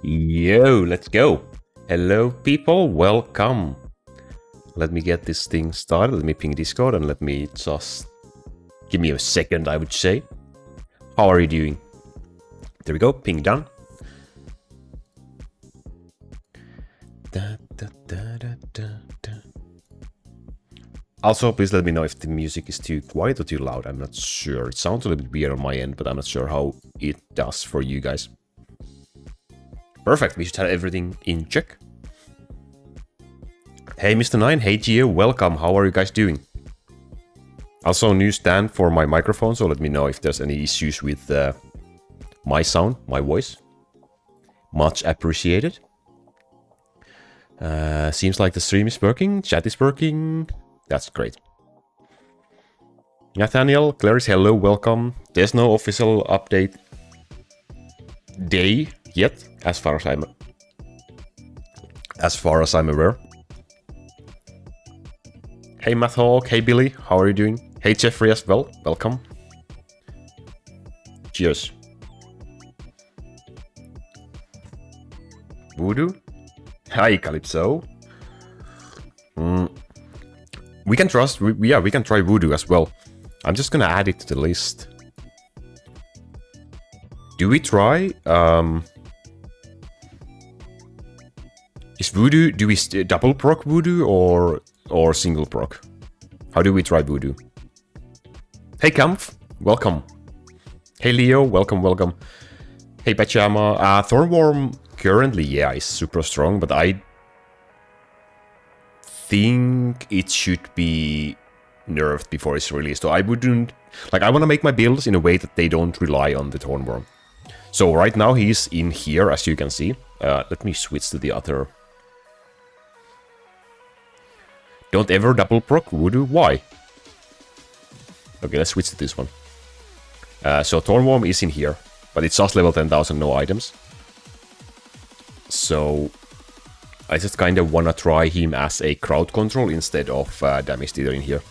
Yo, let's go. Hello, people. Welcome. Let me get this thing started. Let me ping Discord and let me just... Give me a second, I would say. How are you doing? There we go. Ping done. Also, please let me know if the music is too quiet or too loud. I'm not sure. It sounds a little bit weird on my end, but I'm not sure how it does for you guys. Perfect, we should have everything in check. Hey Mr. 9, hey Gio, welcome, how are you guys doing? Also new stand for my microphone, so let me know if there's any issues with my sound, my voice. Much appreciated. Seems like the stream is working, chat is working. That's great. Nathaniel, Clarice, hello, welcome. There's no official update day yet, as far as I'm aware. Hey Mathhawk, hey Billy, how are you doing? Hey Jeffrey as well, welcome. Cheers. Voodoo? Hi Calypso. We can we can try Voodoo as well. I'm just gonna add it to the list. Do we try? Is Voodoo? Do we double proc Voodoo or single proc? How do we try Voodoo? Hey Kampf, welcome. Hey Leo, welcome. Hey Pajama. Thornworm currently, yeah, is super strong, but I think it should be nerfed before it's released. So I wouldn't... Like, I want to make my builds in a way that they don't rely on the Thornworm. So right now he's in here, as you can see. Let me switch to the other... Don't ever double proc Voodoo. Why? Okay, let's switch to this one. So Thornworm is in here, but it's just level 10,000, no items. So I just kind of want to try him as a crowd control instead of damage dealer in here.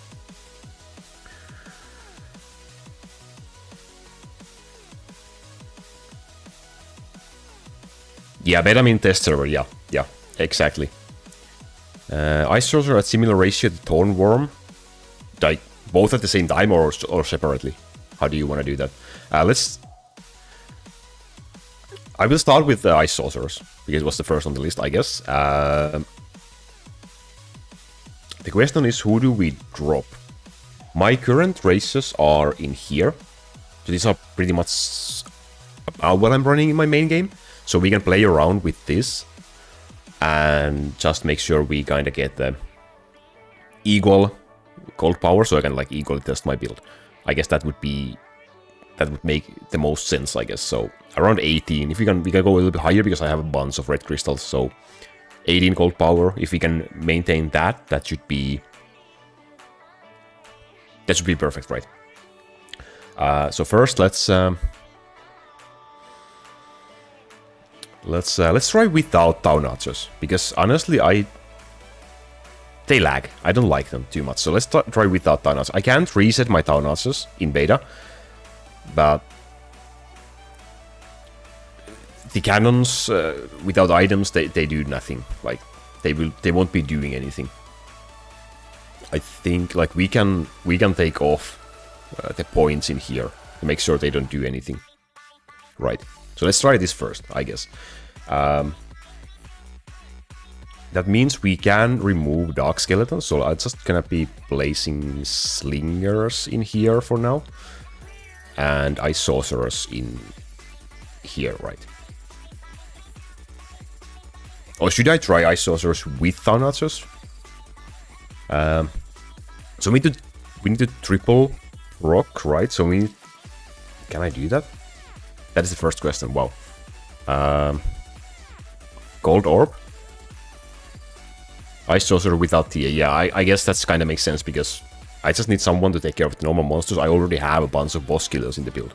Yeah, beta mean test server, yeah, exactly. Ice Sorcerer at similar ratio to Thornworm, like both at the same time or separately. How do you want to do that? I will start with the Ice Sorcerers because it was the first on the list, I guess. The question is, who do we drop? My current races are in here, so these are pretty much what I'm running in my main game. So we can play around with this and just make sure we kind of get the equal gold power, so I can like equally test my build. I guess that would make the most sense, I guess. So around 18. If we can go a little bit higher because I have a bunch of red crystals. So 18 gold power. If we can maintain that, that should be perfect, right? So first, let's try without Town Archers, because honestly, they lag. I don't like them too much. So let's try without Town Archers. I can't reset my Town Archers in beta, but the cannons without items, they do nothing. Like they won't be doing anything. I think like we can take off the points in here to make sure they don't do anything. Right. So let's try this first, I guess. That means we can remove Dark Skeletons, so I'm just gonna be placing Slingers in here for now. And Ice Sorcerers in here, right? Or should I try Ice Sorcerers with Town Archers? So we need to triple rock, right? So can I do that? That is the first question. Wow. Gold Orb. Ice Sorcerer without TA. Yeah, I guess that's kind of makes sense because I just need someone to take care of the normal monsters. I already have a bunch of boss killers in the build.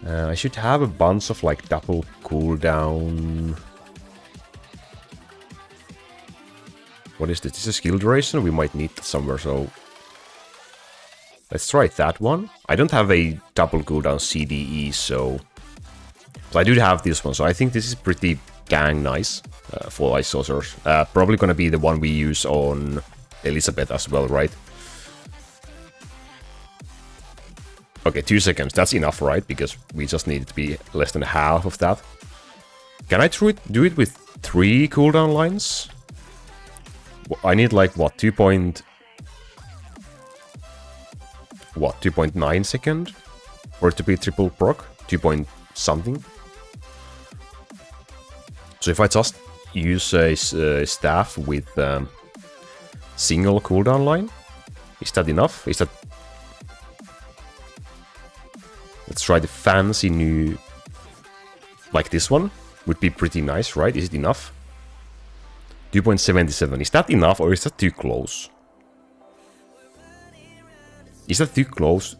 I should have a bunch of like double cooldown. What is this? This is a skill duration. We might need that somewhere, so Let's try that one. I don't have a double cooldown CDE, so I do have this one, so I think this is pretty dang nice for Ice Sorcerers. Probably gonna be the one we use on Elizabeth as well, right? Okay, 2 seconds, that's enough, right? Because we just need it to be less than half of that. Can I do it with 3 cooldown lines? I need like, what, 2.9 second? For it to be triple proc? 2 point something? So if I just use a staff with single cooldown line, is that enough? Is that... Let's try the fancy new... Like this one? Would be pretty nice, right? Is it enough? 2.77. Is that enough or is that too close? Is that too close?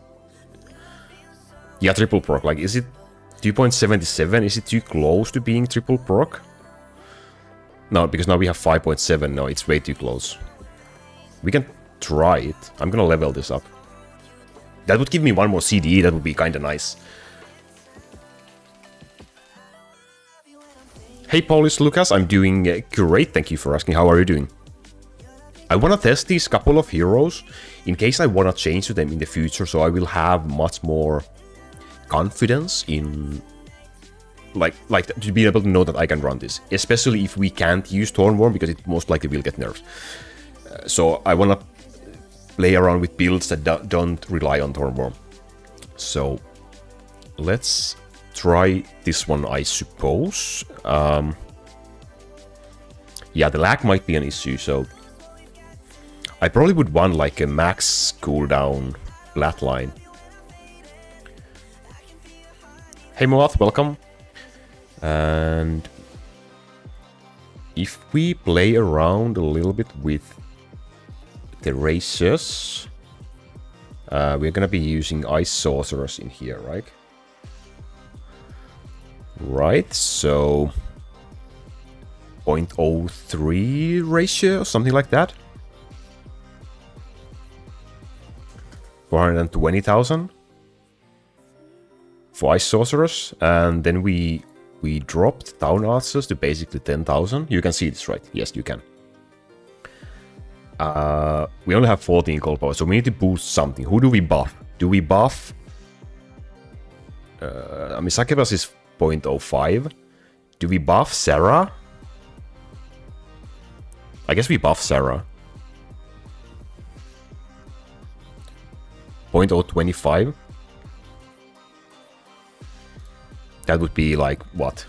Yeah, triple proc. Like, is it 2.77? Is it too close to being triple proc? No, because now we have 5.7. No, it's way too close. We can try it. I'm gonna level this up. That would give me one more CDE. That would be kinda nice. Hey, Polish Lucas. I'm doing great. Thank you for asking. How are you doing? I wanna test these couple of heroes in case I wanna change to them in the future, so I will have much more confidence in... Like to be able to know that I can run this, especially if we can't use Thornworm because it most likely will get nerfed. So I wanna play around with builds that don't rely on Thornworm. So let's try this one, I suppose. Yeah, the lag might be an issue, so I probably would want like a max cooldown flatline. Hey Moath, welcome. And if we play around a little bit with the races, we're gonna be using Ice Sorceress in here, right? Right, so 0.03 ratio, something like that. 420,000 for Ice Sorceress, and then we dropped Town Archers to basically 10,000. You can see this, right? Yes, you can. We only have 14 gold power, so we need to boost something. Who do we buff? Do we buff... I mean, Succubus is 0.05. Do we buff Sarah? I guess we buff Sarah. 0.025. That would be like, what?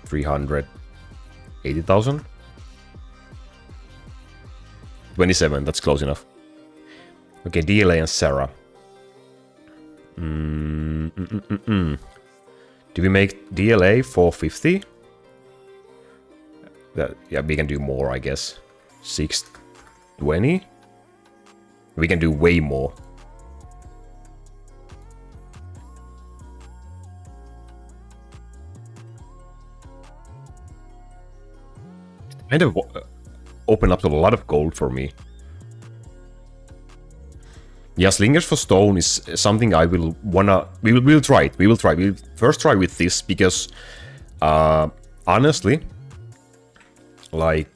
380,000? 27, that's close enough. Okay, DLA and Sarah. Do we make DLA 450? Yeah, we can do more, I guess. 620? We can do way more. Kind of open up a lot of gold for me. Yeah, Slingers for Stone is something I will wanna... We'll try it. We will try. We'll first try with this because... honestly... Like...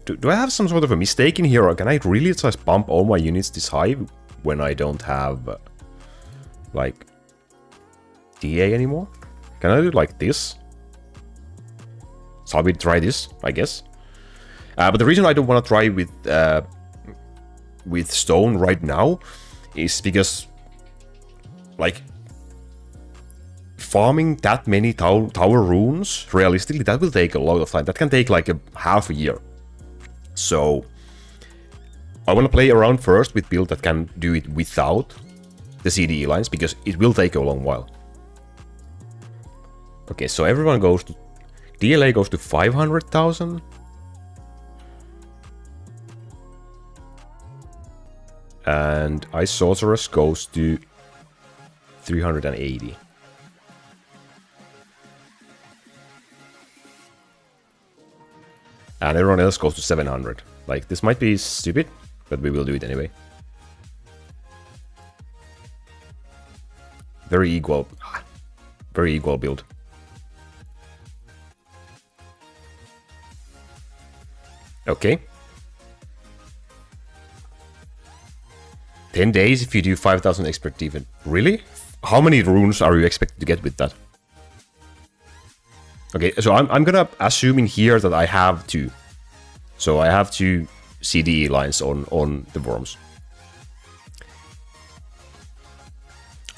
Do I have some sort of a mistake in here? Or can I really just pump all my units this high when I don't have... like... DA anymore? Can I do like this? So I will try this, I guess. But the reason I don't want to try with stone right now is because, like, farming that many tower runes, realistically, that will take a lot of time. That can take like half a year. So I want to play around first with build that can do it without the CDE lines, because it will take a long while. Okay, so everyone goes to... DLA goes to 500,000. And Ice Sorceress goes to 380. And everyone else goes to 700. Like, this might be stupid, but we will do it anyway. Very equal build. Okay. 10 days if you do 5,000 expert defense. Really? How many runes are you expected to get with that? Okay, so I'm gonna assume in here that I have 2. So I have 2 CDE lines on the worms.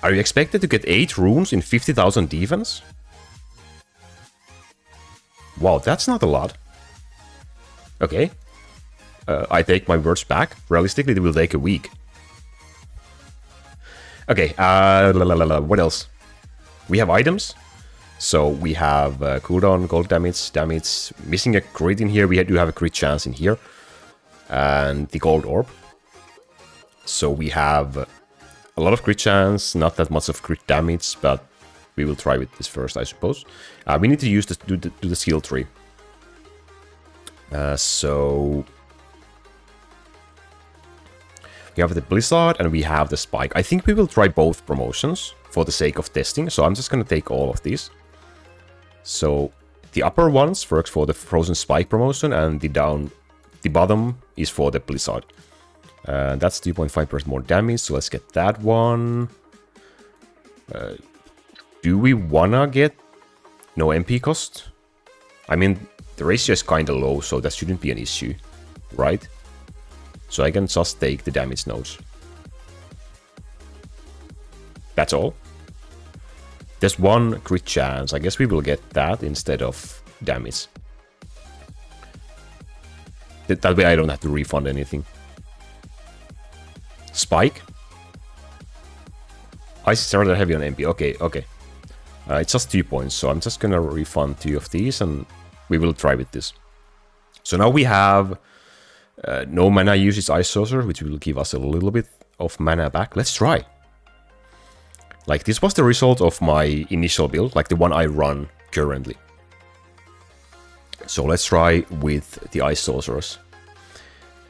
Are you expected to get 8 runes in 50,000 defense? Wow, that's not a lot. Okay. I take my words back. Realistically, it will take a week. Okay, what else? We have items. So we have cooldown, gold damage, missing a crit in here. We do have a crit chance in here. And the gold orb. So we have a lot of crit chance, not that much of crit damage, but we will try with this first, I suppose. We need to use this to do the skill tree. So we have the Blizzard and we have the Spike. I think we will try both promotions for the sake of testing. So I'm just going to take all of these. So the upper ones works for the Frozen Spike promotion, and the bottom is for the Blizzard. That's 2.5% more damage, so let's get that one. Do we wanna get no MP cost? I mean, the ratio is kinda low, so that shouldn't be an issue, right? So I can just take the damage nodes. That's all. There's 1 crit chance. I guess we will get that instead of damage. That way I don't have to refund anything. Spike. I started heavy on MP. Okay. It's just 2 points, so I'm just gonna refund 2 of these and we will try with this. So now we have no mana usage Ice Sorcerer, which will give us a little bit of mana back. Let's try. Like, this was the result of my initial build, like the one I run currently. So let's try with the Ice Sorcerers.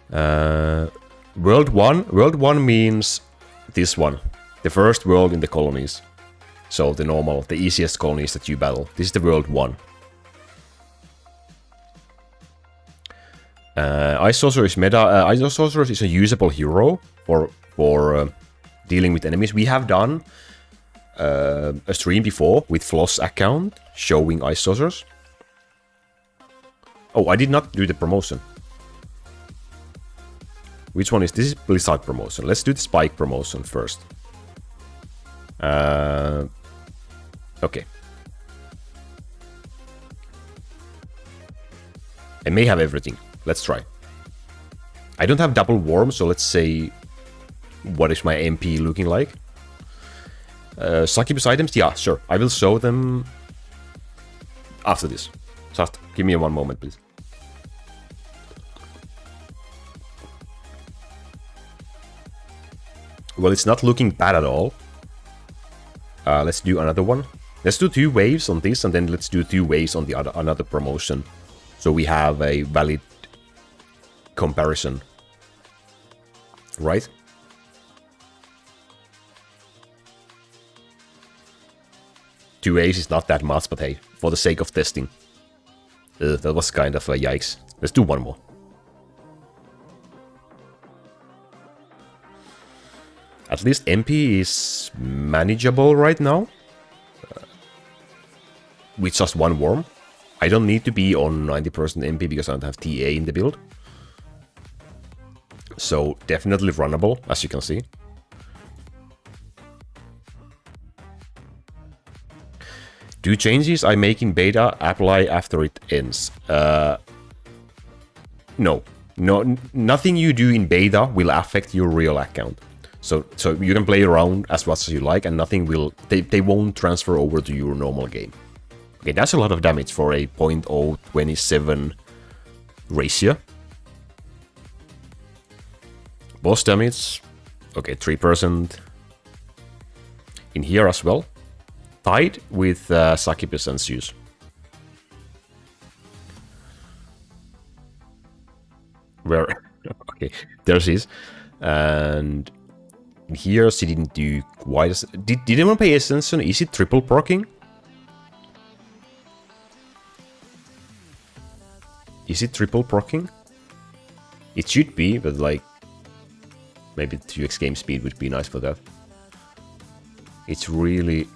World 1. World 1 means this one. The first world in the colonies. So the normal, the easiest colonies that you battle. This is the World 1. Ice Sorcerer is meta. Ice Sorcerer is a usable hero for dealing with enemies. We have done a stream before with Floss account showing Ice Sorcerers. Oh, I did not do the promotion. Which one is this? Is Blizzard promotion. Let's do the Spike promotion first. Okay. I may have everything. Let's try. I don't have double worm, so let's say what is my MP looking like. Succubus items? Yeah, sure. I will show them after this. Just give me 1 moment, please. Well, it's not looking bad at all. Let's do another one. Let's do 2 waves on this, and then let's do 2 waves on the another promotion. So we have a valid comparison. Right? Two waves is not that much, but hey, for the sake of testing. That was kind of a yikes. Let's do 1 more. At least MP is manageable right now. With just 1 worm. I don't need to be on 90% MP because I don't have TA in the build. So definitely runnable, as you can see. Do changes I make in beta apply after it ends? No, nothing you do in beta will affect your real account. So you can play around as much as you like, and nothing will. They won't transfer over to your normal game. Okay, that's a lot of damage for a 0.027 ratio. Boss damage, okay, 3%. In here as well. Tied with Succubus and Zeus. where... okay, there she is. And here she didn't do quite as... Did anyone pay attention? Is it triple procking? Is it triple procking? It should be, but like... maybe 2x game speed would be nice for that. It's really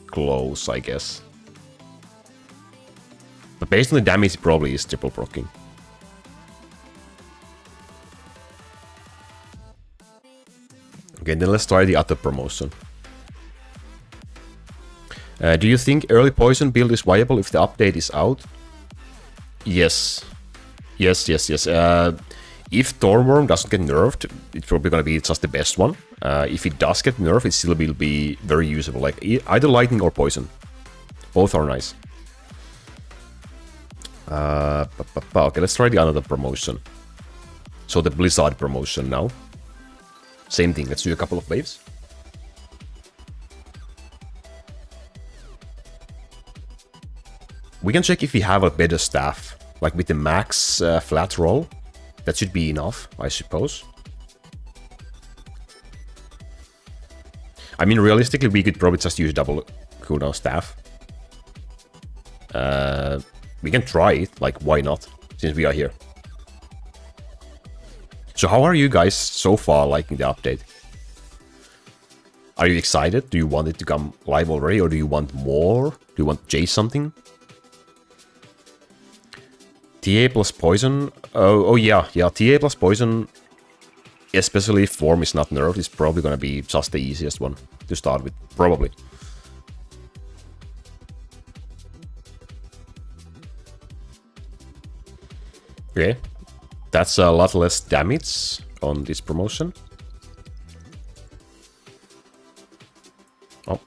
close, I guess. But based on the damage, it probably is triple procking. Okay, then let's try the other promotion. Do you think early poison build is viable if the update is out? Yes. Yes. If Thornworm doesn't get nerfed, it's probably gonna be just the best one. If it does get nerfed, it still will be very usable. Like either lightning or poison. Both are nice. Okay, let's try the another promotion. So the Blizzard promotion now. Same thing, let's do a couple of waves. We can check if we have a better staff. Like with the max flat roll. That should be enough, I suppose. I mean, realistically, we could probably just use double cooldown staff. We can try it, like, why not? Since we are here. So how are you guys so far liking the update? Are you excited? Do you want it to come live already, or do you want more? Do you want to chase something? TA plus poison. Oh yeah. TA plus poison, especially if form is not nerfed, is probably gonna be just the easiest one to start with. Probably. Okay. That's a lot less damage on this promotion. Oh.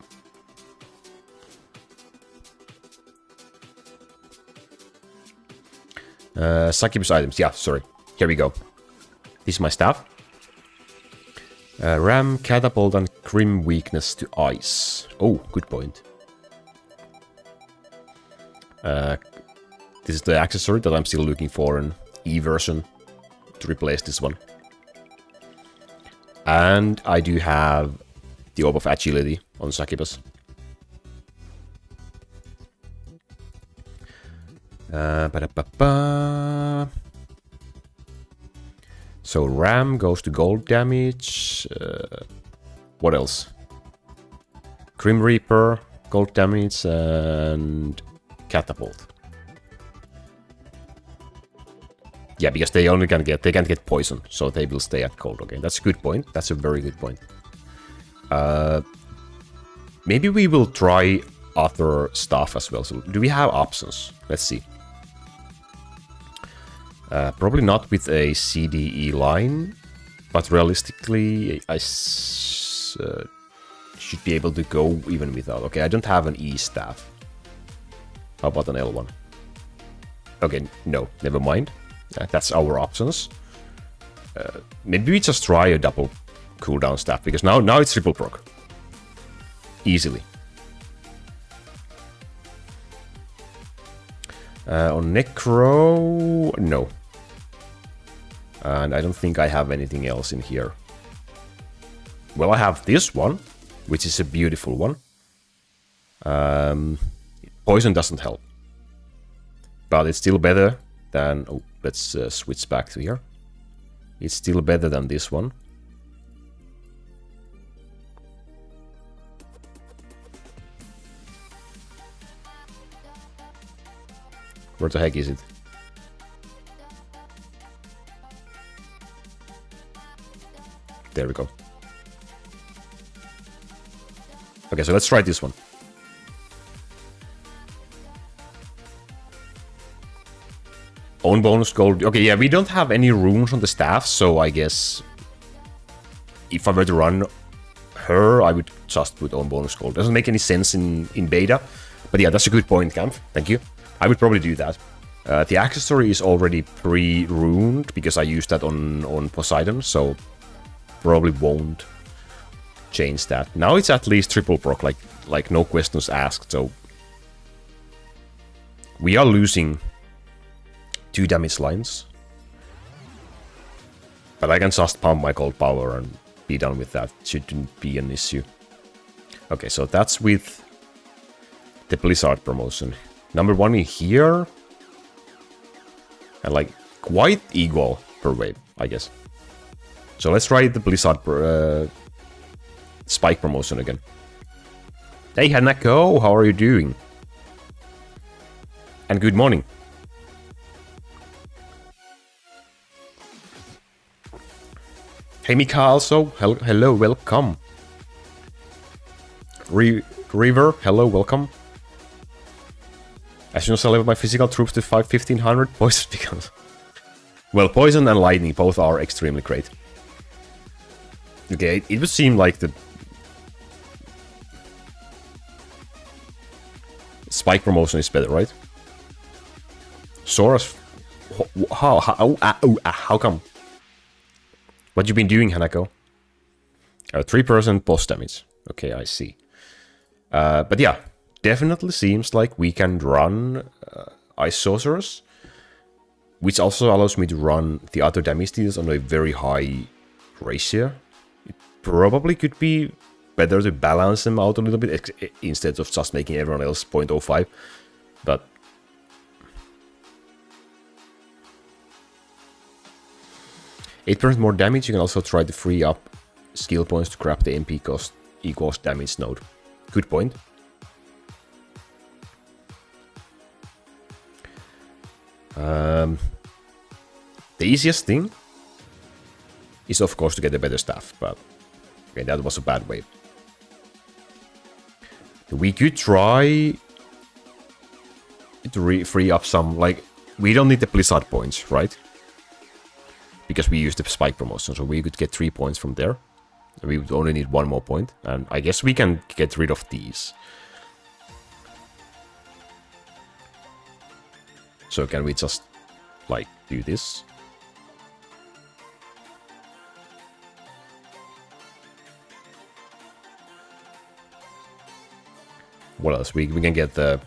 Succubus items, yeah, sorry. Here we go. This is my staff. Ram, catapult, and crim weakness to ice. Oh, good point. This is the accessory that I'm still looking for, an E version to replace this one. And I do have the Orb of Agility on Succubus. So Ram goes to gold damage. What else? Grim Reaper, gold damage, and Catapult. Yeah, because they only can get, they can't get poison, so they will stay at gold. Okay, that's a good point. That's a very good point. Maybe we will try other stuff as well. So do we have options? Let's see. Probably not with a CDE line, but realistically, I should be able to go even without. Okay, I don't have an E staff. How about an L1? Okay, no, never mind. That's our options. Maybe we just try a double cooldown staff, because now it's triple proc. Easily. On Necro, no. And I don't think I have anything else in here. Well, I have this one, which is a beautiful one. Poison doesn't help. But it's still better than... Oh, let's switch back to here. It's still better than this one. Where the heck is it? There we go. Okay, so let's try this one. Own bonus gold. Okay, yeah, we don't have any runes on the staff, so I guess if I were to run her, I would just put own bonus gold. Doesn't make any sense in beta, but yeah, that's a good point, Camp. Thank you. I would probably do that. The accessory is already pre-runed because I used that on Poseidon, so probably won't change that. Now it's at least triple proc, like no questions asked. So we are losing 2 damage lines. But I can just pump my gold power and be done with that. Shouldn't be an issue. Okay, so that's with the Blizzard promotion. Number 1 in here. And like quite equal per wave, I guess. So let's try the Blizzard Spike promotion again. Hey Hanako, how are you doing? And good morning. Hey Mika also, hello, welcome. River, hello, welcome. As soon as I level my physical troops to 1500, poison becomes... Well, poison and lightning both are extremely great. Okay, it would seem like the... Spike promotion is better, right? Sora's... How come? What you been doing, Hanako? 3% boss damage. Okay, I see. But yeah, definitely seems like we can run Ice Sorceress, which also allows me to run the other damage dealers on a very high ratio. It probably could be better to balance them out a little bit instead of just making everyone else 0.05. But 8% more damage. You can also try to free up skill points to grab the MP cost equals damage node. Good point. The easiest thing is of course to get a better staff, but okay, that was a bad wave. We could try to free up some, like, we don't need the Blizzard points, right? Because we used the Spike promotion, so we could get 3 points from there. We would only need 1 more point, and I guess we can get rid of these. So can we just, like, do this? What else? We can get the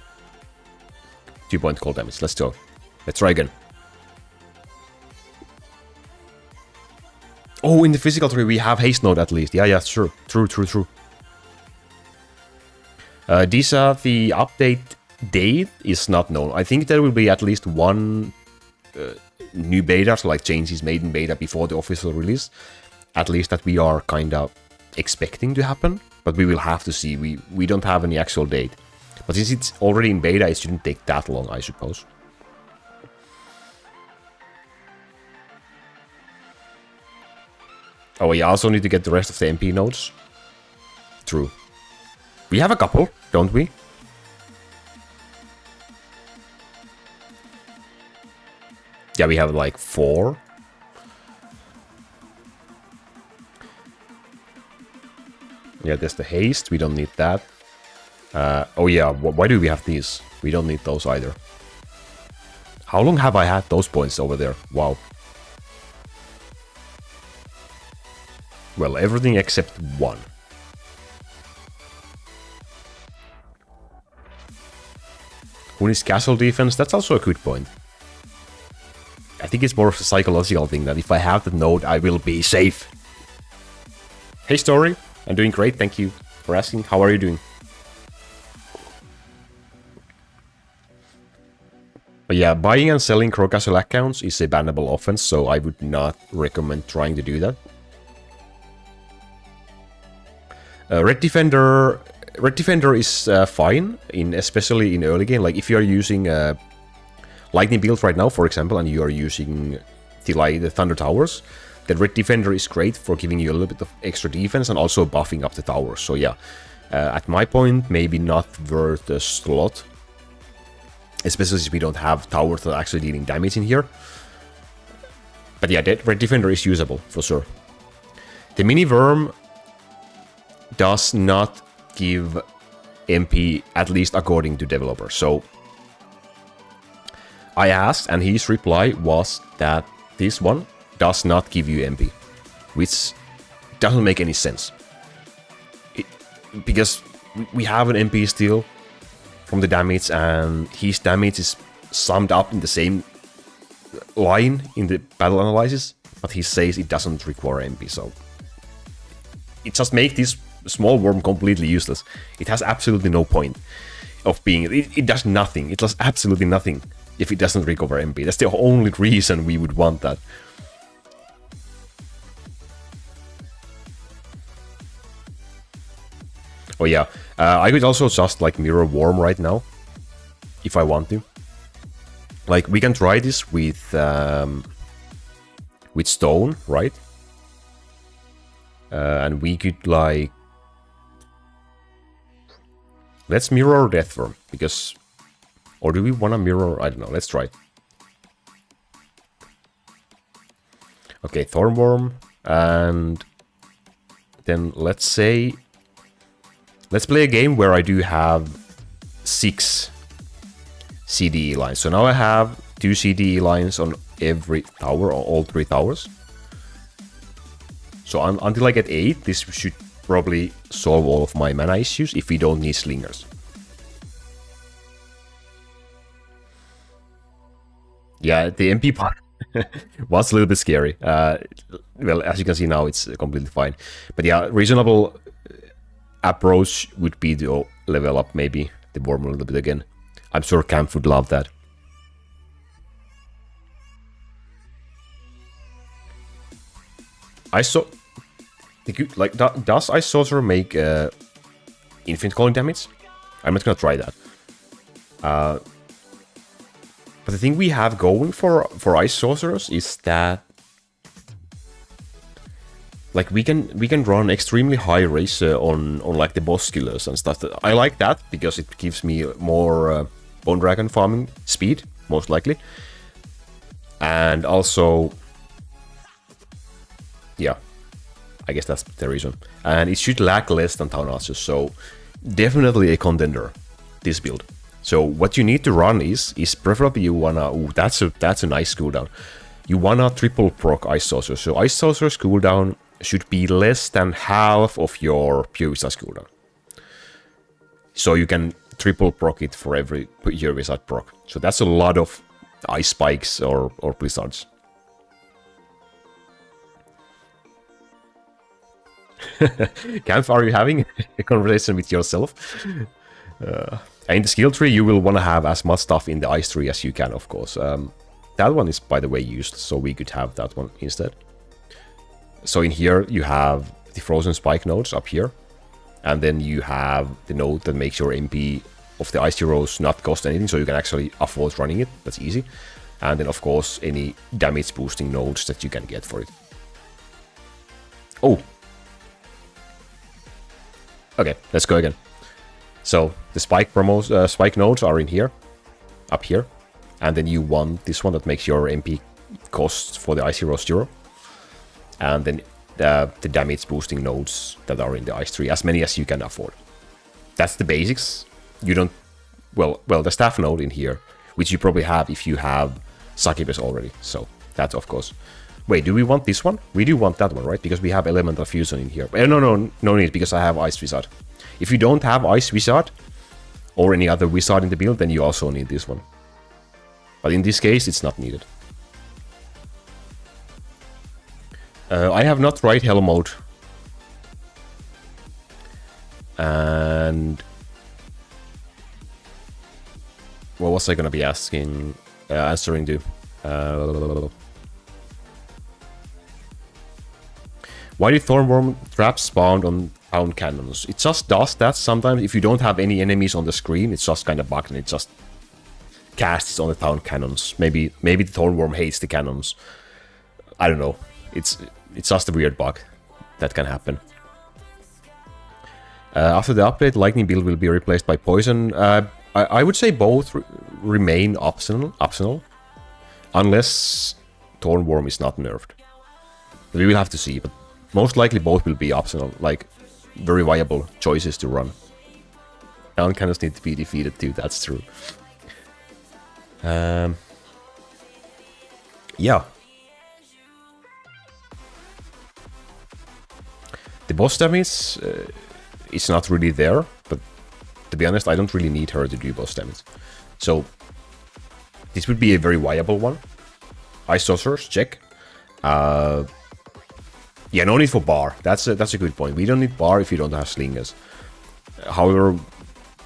2-point cold damage. Let's go. Let's try again. Oh, in the physical tree we have haste node at least. Yeah, sure. True. The update date is not known. I think there will be at least one new beta, so like changes made in beta before the official release. At least that we are kind of expecting to happen, but we will have to see. We don't have any actual date. But since it's already in beta, it shouldn't take that long, I suppose. Oh, we also need to get the rest of the MP nodes. True. We have a couple, don't we? Yeah, we have like 4. Yeah, there's the haste. We don't need that. Oh yeah, why do we have these? We don't need those either. How long have I had those points over there? Wow. Well, everything except 1. Who needs castle defense? That's also a good point. I think it's more of a psychological thing that if I have the node, I will be safe. Hey Story, I'm doing great, thank you for asking. How are you doing? But yeah, buying and selling Crow Castle accounts is a bannable offense, so I would not recommend trying to do that. Red Defender is fine, especially in early game. Like if you are using Lightning build right now, for example, and you are using the Thunder Towers, the Red Defender is great for giving you a little bit of extra defense and also buffing up the towers. So yeah, at my point, maybe not worth the slot, especially if we don't have towers that are actually dealing damage in here. But yeah, that Red Defender is usable for sure. The Mini Worm does not give MP, at least according to developers. So I asked, and his reply was that this one does not give you MP, which doesn't make any sense. Because we have an MP still from the damage, and his damage is summed up in the same line in the battle analysis. but he says it doesn't require MP, so it just makes this small worm completely useless. It has absolutely no point of being. It does nothing. It does absolutely nothing if it doesn't recover MP. That's the only reason we would want that. Oh yeah, I could also just like mirror worm right now, if I want to. Like we can try this with stone, right? And we could like, let's mirror deathworm because, or do we want to mirror? I don't know. Let's try. Okay, thornworm, and then let's say, let's play a game where I do have 6 CDE lines. So now I have 2 CDE lines on every tower, or all 3 towers. So until I get 8, this should probably solve all of my mana issues if we don't need slingers. Yeah, the MP part was a little bit scary. Well, as you can see now, it's completely fine. But yeah, reasonable approach would be to level up maybe the worm a little bit again. I'm sure Camp would love that. I saw... Like, does Ice Sorcerer make infinite calling damage? I'm not gonna try that. But the thing we have going for Ice Sorcerers is that, like, we can run extremely high race on like the boss killers and stuff. I like that because it gives me more Bone Dragon farming speed, most likely. And also, yeah, I guess that's the reason. And it should lag less than Town Archers, so definitely a contender, this build. So what you need to run is preferably you wanna... Ooh, that's a nice cooldown. You wanna triple proc Ice Sorcerer. So Ice Sorcerer's cooldown should be less than half of your Pure Visage cooldown. So you can triple proc it for every Pure Visage proc. So that's a lot of ice spikes or blizzards. Camp, are you having a conversation with yourself? In the skill tree, you will want to have as much stuff in the ice tree as you can, of course. That one is, by the way, used, so we could have that one instead. So in here, you have the frozen spike nodes up here. And then you have the node that makes your MP of the ice heroes not cost anything, so you can actually afford running it. That's easy. And then, of course, any damage boosting nodes that you can get for it. Oh! Okay, let's go again. So the spike spike nodes are in here, up here, and then you want this one that makes your MP cost for the Ice Heroes 0, and then the damage boosting nodes that are in the ice tree, as many as you can afford. That's the basics. You don't... Well, the staff node in here, which you probably have if you have Succubus already, so that's of course. Wait, do we want this one? We do want that one, right? Because we have Elemental Fusion in here. No need, because I have Ice Wizard. If you don't have Ice Wizard, or any other wizard in the build, then you also need this one. But in this case, it's not needed. I have not tried Hell Mode. And... what was I gonna be asking? Answering to? Why do Thornworm traps spawn on town cannons? It just does that sometimes. If you don't have any enemies on the screen, it's just kind of bugged and it just casts on the town cannons. Maybe the Thornworm hates the cannons. I don't know. It's just a weird bug that can happen. After the update, Lightning build will be replaced by Poison. I would say both remain optional, unless Thornworm is not nerfed. We will have to see, but most likely both will be optional, like very viable choices to run. Town cannons need to be defeated too, that's true. Yeah. The boss damage is not really there, but to be honest, I don't really need her to do boss damage. So, this would be a very viable one. Ice Sorcerers, check. Yeah, no need for bar. That's a good point. We don't need bar if you don't have slingers. However,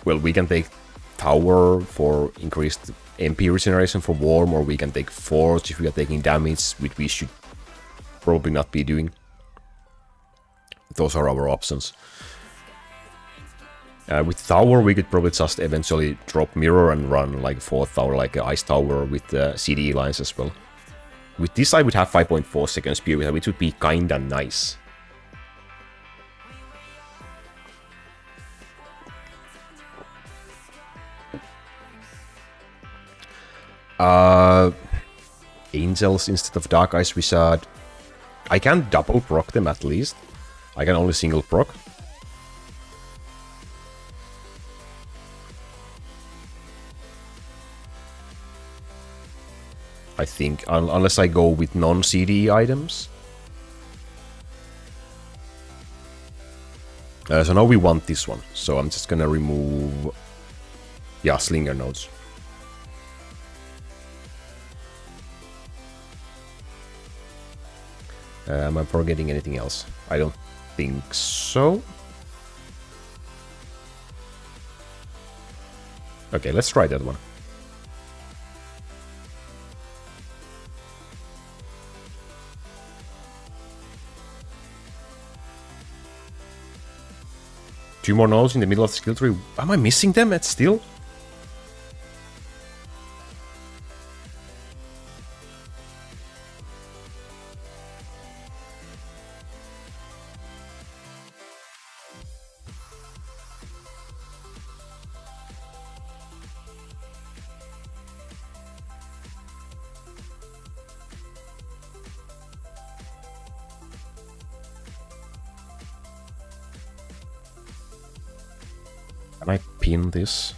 well, we can take tower for increased MP regeneration for warm, or we can take forge if we are taking damage, which we should probably not be doing. Those are our options. With tower, we could probably just eventually drop mirror and run like 4th tower, like ice tower with CDE lines as well. With this, I would have 5.4 seconds period, which would be kinda nice. Angels instead of Dark Ice Wizard. I can double proc them at least. I can only single proc. I think, unless I go with non-CDE items. So now we want this one. So I'm just gonna remove... Yeah, Slinger nodes. Am I forgetting anything else? I don't think so. Okay, let's try that one. Two more nodes in the middle of the skill tree. Am I missing them at still? Can I pin this?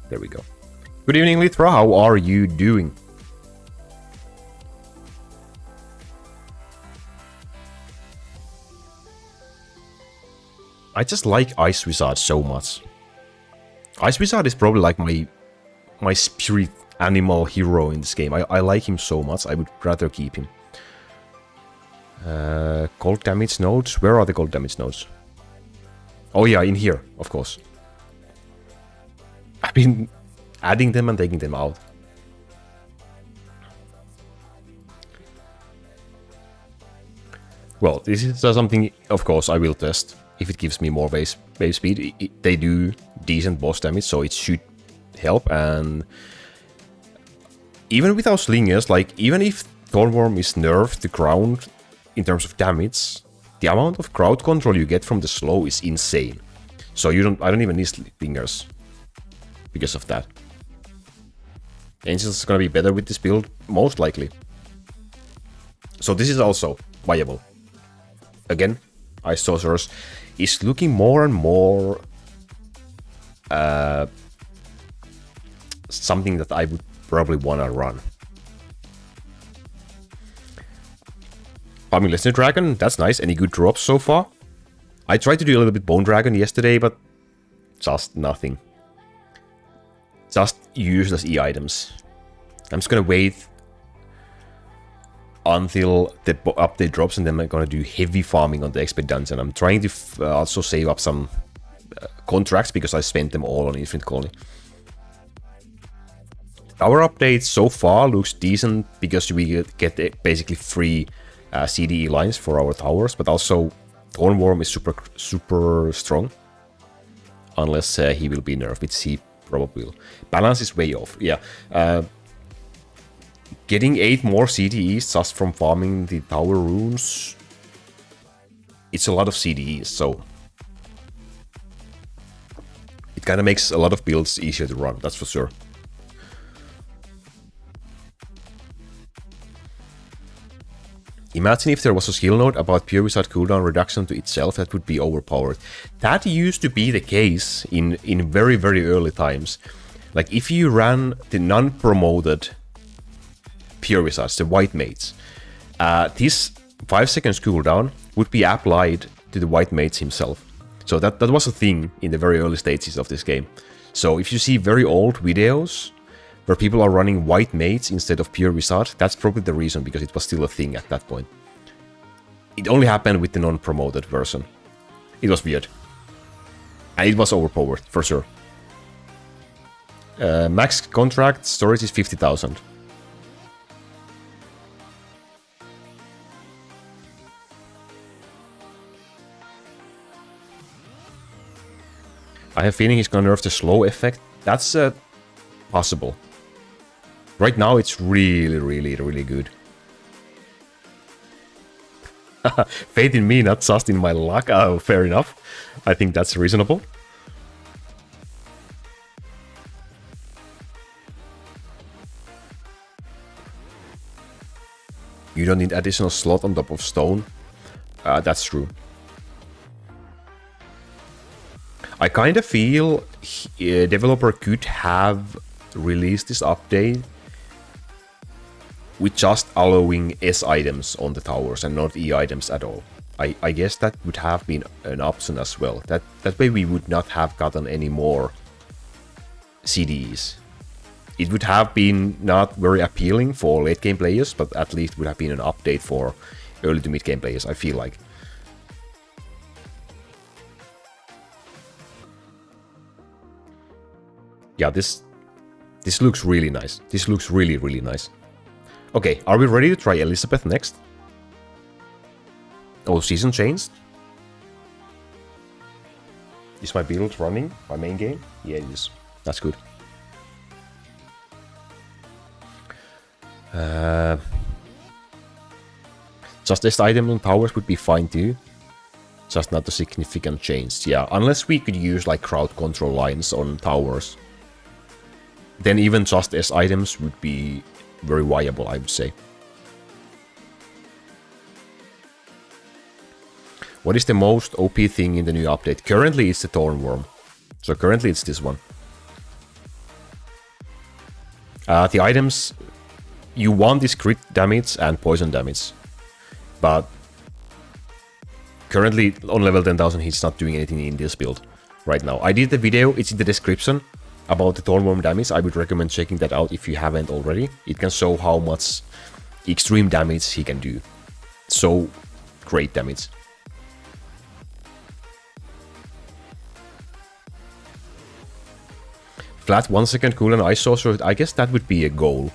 There we go. Good evening, Lithra. How are you doing? I just like Ice Wizard so much. Ice Wizard is probably like my spirit animal hero in this game. I like him so much. I would rather keep him. Cold damage nodes. Where are the cold damage nodes? Oh yeah, in here, of course. I've been adding them and taking them out. Well, this is something, of course, I will test. If it gives me more wave speed, they do decent boss damage, so it should help. And even without slingers, like, even if Thornworm is nerfed to ground in terms of damage, the amount of crowd control you get from the slow is insane. So I don't even need slingers because of that. Angels is gonna be better with this build, most likely. So this is also viable. Again, Ice Sorceress is looking more and more something that I would probably wanna run. Farming Legendary Dragon, that's nice. Any good drops so far? I tried to do a little bit Bone Dragon yesterday, but just nothing. Just useless E-items. I'm just gonna wait until the update drops, and then I'm gonna do heavy farming on the Expert Dungeon. I'm trying to also save up some contracts, because I spent them all on Infinite Colony. Our update so far looks decent, because we get basically free CDE lines for our towers, but also Thornworm is super strong. Unless he will be nerfed, which he probably will. Balance is way off, yeah. Getting 8 more CDEs just from farming the tower runes, it's a lot of CDEs, so it kind of makes a lot of builds easier to run, that's for sure. Imagine if there was a skill node about Pure Wizard cooldown reduction to itself, that would be overpowered. That used to be the case in very, very early times. Like, if you ran the non-promoted Pure Wizards, the White Mates, this 5 seconds cooldown would be applied to the White Mates himself. So that was a thing in the very early stages of this game. So if you see very old videos where people are running white mates instead of pure wizard. That's probably the reason, because it was still a thing at that point. It only happened with the non-promoted version. It was weird. And it was overpowered, for sure. Max contract storage is 50,000. I have a feeling he's gonna nerf the slow effect. That's possible. Right now it's really, really, really good. Faith in me, not just in my luck. Oh, fair enough. I think that's reasonable. You don't need additional slot on top of stone. That's true. I kind of feel a developer could have released this update with just allowing S items on the towers and not E items at all. I guess that would have been an option as well. That way we would not have gotten any more CDs. It would have been not very appealing for late game players, but at least would have been an update for early to mid game players, I feel like. Yeah, this looks really nice. This looks really, really nice. Okay, are we ready to try Elizabeth next? Oh, season changed? Is my build running? My main game? Yeah, it is. That's good. Just this item on towers would be fine too. Just not a significant change. Yeah, unless we could use like crowd control lines on towers. Then even just S items would be very viable, I would say. What is the most OP thing in the new update? Currently it's the Thornworm. So currently it's this one. The items, you want this crit damage and poison damage. But currently on level 10,000 he's not doing anything in this build right now. I did the video, it's in the description, about the Thornworm damage. I would recommend checking that out if you haven't already. It can show how much extreme damage he can do. So great damage. Flat 1 second cooldown Ice Sorceress, I guess that would be a goal.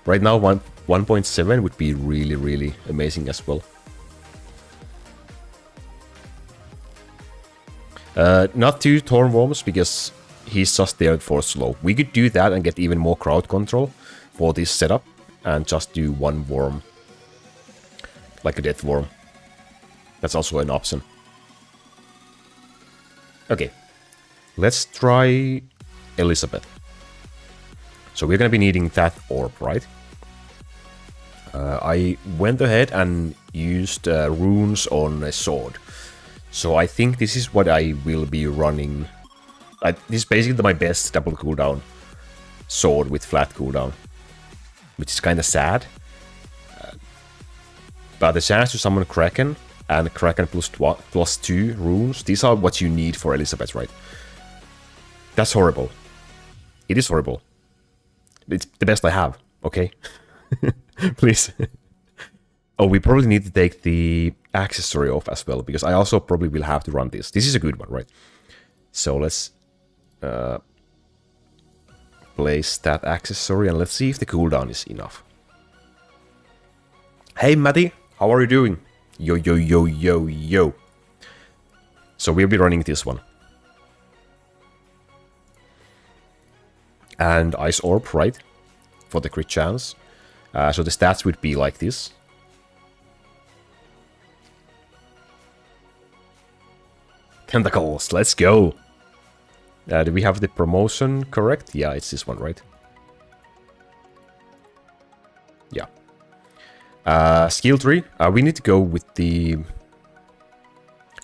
Right now 1.7 would be really, really amazing as well. Not two Thornworms because he's just there for slow. We could do that and get even more crowd control for this setup and just do one worm. Like a death worm. That's also an option. Okay. Let's try Elizabeth. So we're gonna be needing that orb, right? I went ahead and used runes on a sword. So I think this is what I will be running. This is basically my best double cooldown sword with flat cooldown, which is kind of sad. But the chance to summon Kraken and Kraken plus 2 runes, these are what you need for Elizabeth, right? That's horrible. It is horrible. It's the best I have, okay? Please. Oh, we probably need to take the accessory off as well, because I also probably will have to run this. This is a good one, right? So let's place that accessory and let's see if the cooldown is enough. Hey Matty, how are you doing? Yo, yo, yo, yo, yo. So we'll be running this one. And Ice Orb, right? For the crit chance. So the stats would be like this. Tentacles, let's go! Do we have the promotion correct? Yeah, it's this one, right? Yeah. Skill tree. We need to go with the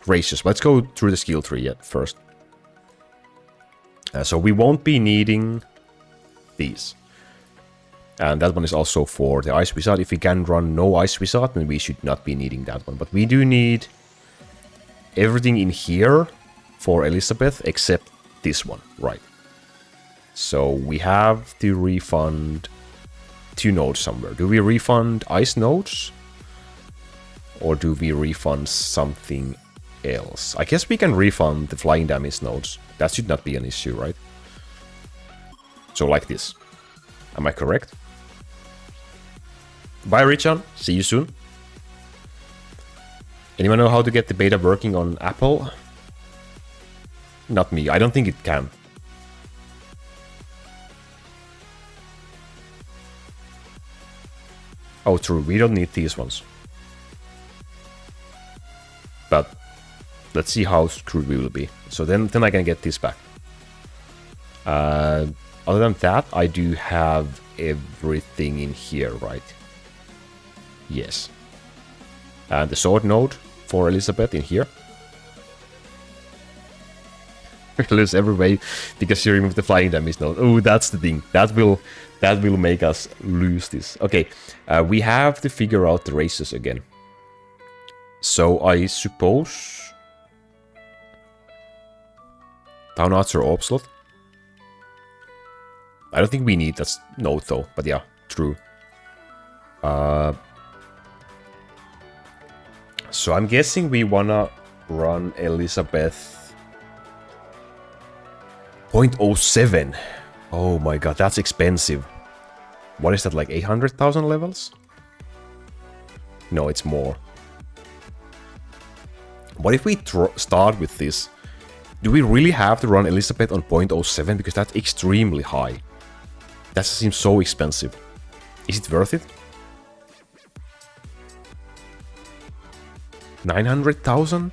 ratios. Let's go through the skill tree yet first. So we won't be needing these. And that one is also for the Ice Wizard. If we can run no Ice Wizard, then we should not be needing that one. But we do need everything in here for Elizabeth except this one, right? So we have to refund 2 nodes somewhere. Do we refund ice nodes? Or do we refund something else? I guess we can refund the flying damage nodes. That should not be an issue, right? So like this. Am I correct? Bye, Richard. See you soon. Anyone know how to get the beta working on Apple? Not me. I don't think it can. Oh, true. We don't need these ones. But let's see how screwed we will be. So then I can get this back. Other than that, I do have everything in here, right? Yes. And the sword node for Elizabeth in here. Lose every way because you remove the flying damage node. Oh, that's the thing. That will make us lose this. Okay, we have to figure out the races again. So I suppose Town Archer Orb slot. I don't think we need that node though, but yeah, true. So I'm guessing we wanna run Elizabeth 0.07. Oh my god, that's expensive. What is that, like 800,000 levels? No, it's more. What if we start with this? Do we really have to run Elizabeth on 0.07? Because that's extremely high. That seems so expensive. Is it worth it? 900,000?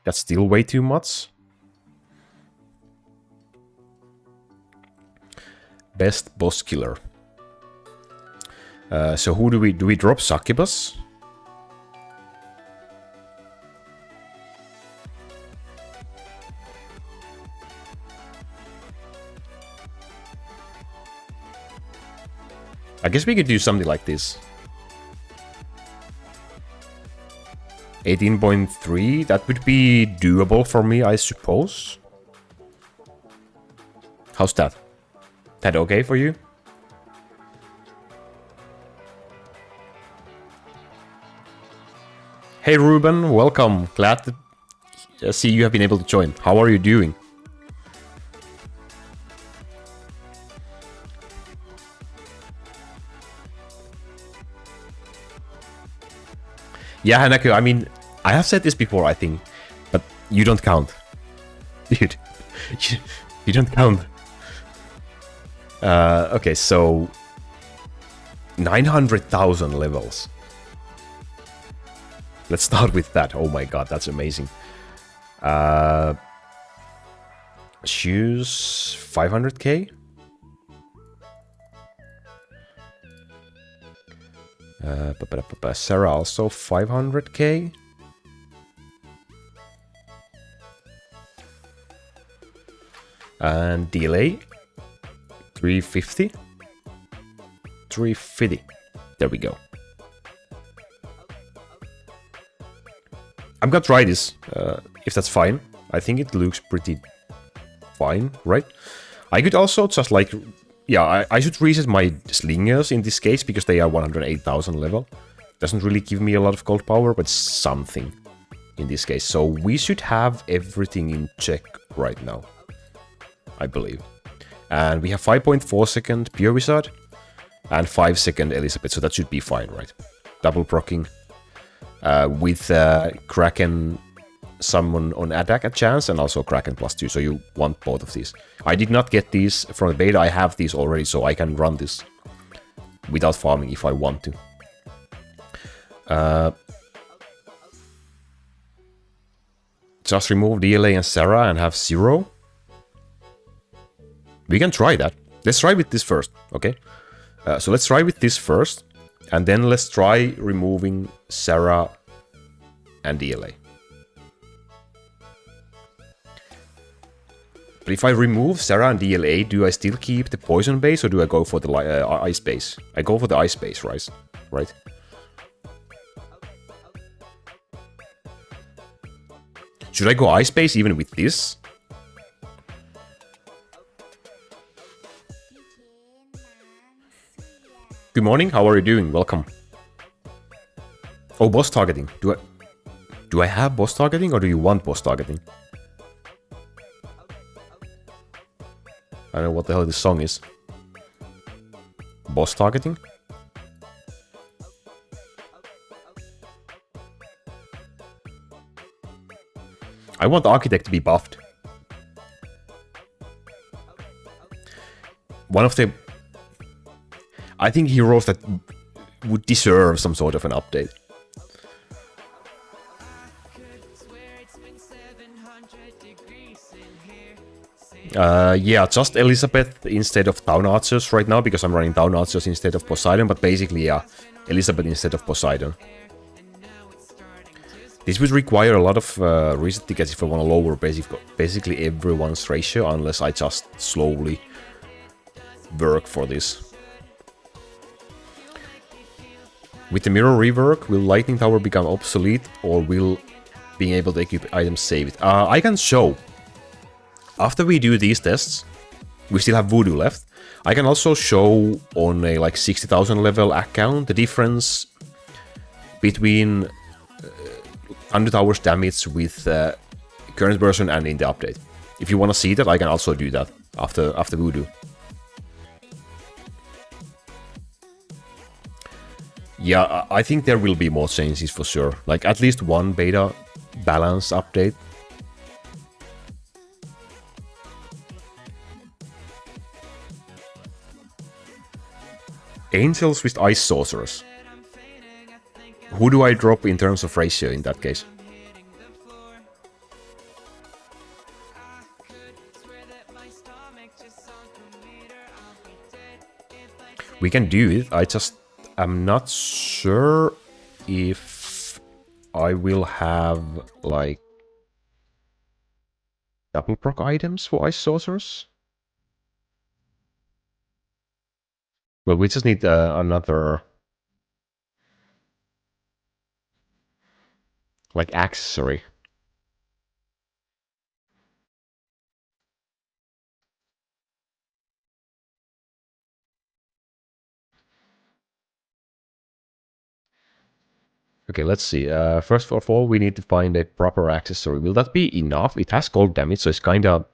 That's still way too much. Best boss killer. So who do we drop? Succubus? I guess we could do something like this. 18.3, that would be doable for me, I suppose. How's that? That okay for you? Hey Ruben, welcome. Glad to see you have been able to join. How are you doing? Yeah, Hanaku, I mean, I have said this before, I think, but you don't count. Dude, you don't count. Okay, so 900,000 levels. Let's start with that. Oh my god, that's amazing. Shoes 500k. Sarah also 500k. And delay 350. 350. There we go. I'm gonna try this, if that's fine. I think it looks pretty fine, right? I could also just like... Yeah, I should reset my slingers in this case, because they are 108,000 level. Doesn't really give me a lot of gold power, but something in this case. So we should have everything in check right now, I believe. And we have 5.4 second Pure Wizard and 5 second Elizabeth, so that should be fine, right? Double procking. With Kraken summon on attack at chance and also Kraken +2, so you want both of these. I did not get these from the beta, I have these already, so I can run this without farming if I want to. Just remove DLA and Sarah and have 0. We can try that. Let's try with this first, okay? So let's try with this first, and then let's try removing Sarah and DLA. But if I remove Sarah and DLA, do I still keep the poison base or do I go for the ice base? I go for the ice base, right? Right. Should I go ice base even with this? Good morning, how are you doing? Welcome. Oh, boss targeting. Do I have boss targeting or do you want boss targeting? I don't know what the hell this song is. Boss targeting? I want Architect to be buffed. One of the... I think heroes that would deserve some sort of an update. Yeah, just Elizabeth instead of Town Archers right now, because I'm running Town Archers instead of Poseidon, but basically, yeah, Elizabeth instead of Poseidon. This would require a lot of reset tickets if I want to lower basically everyone's ratio, unless I just slowly work for this. With the mirror rework, will Lightning Tower become obsolete, or will being able to equip items save it? I can show. After we do these tests, we still have Voodoo left. I can also show on a like 60,000 level account the difference between 100 hours damage with current version and in the update. If you want to see that, I can also do that after Voodoo. Yeah, I think there will be more changes for sure. Like at least one beta balance update. Angels with Ice Sorceress. Who do I drop in terms of ratio in that case? We can do it, I just am not sure if I will have like double proc items for Ice Sorceress. Well, we just need another like accessory. Okay, let's see. First of all, we need to find a proper accessory. Will that be enough? It has cold damage, so it's kind of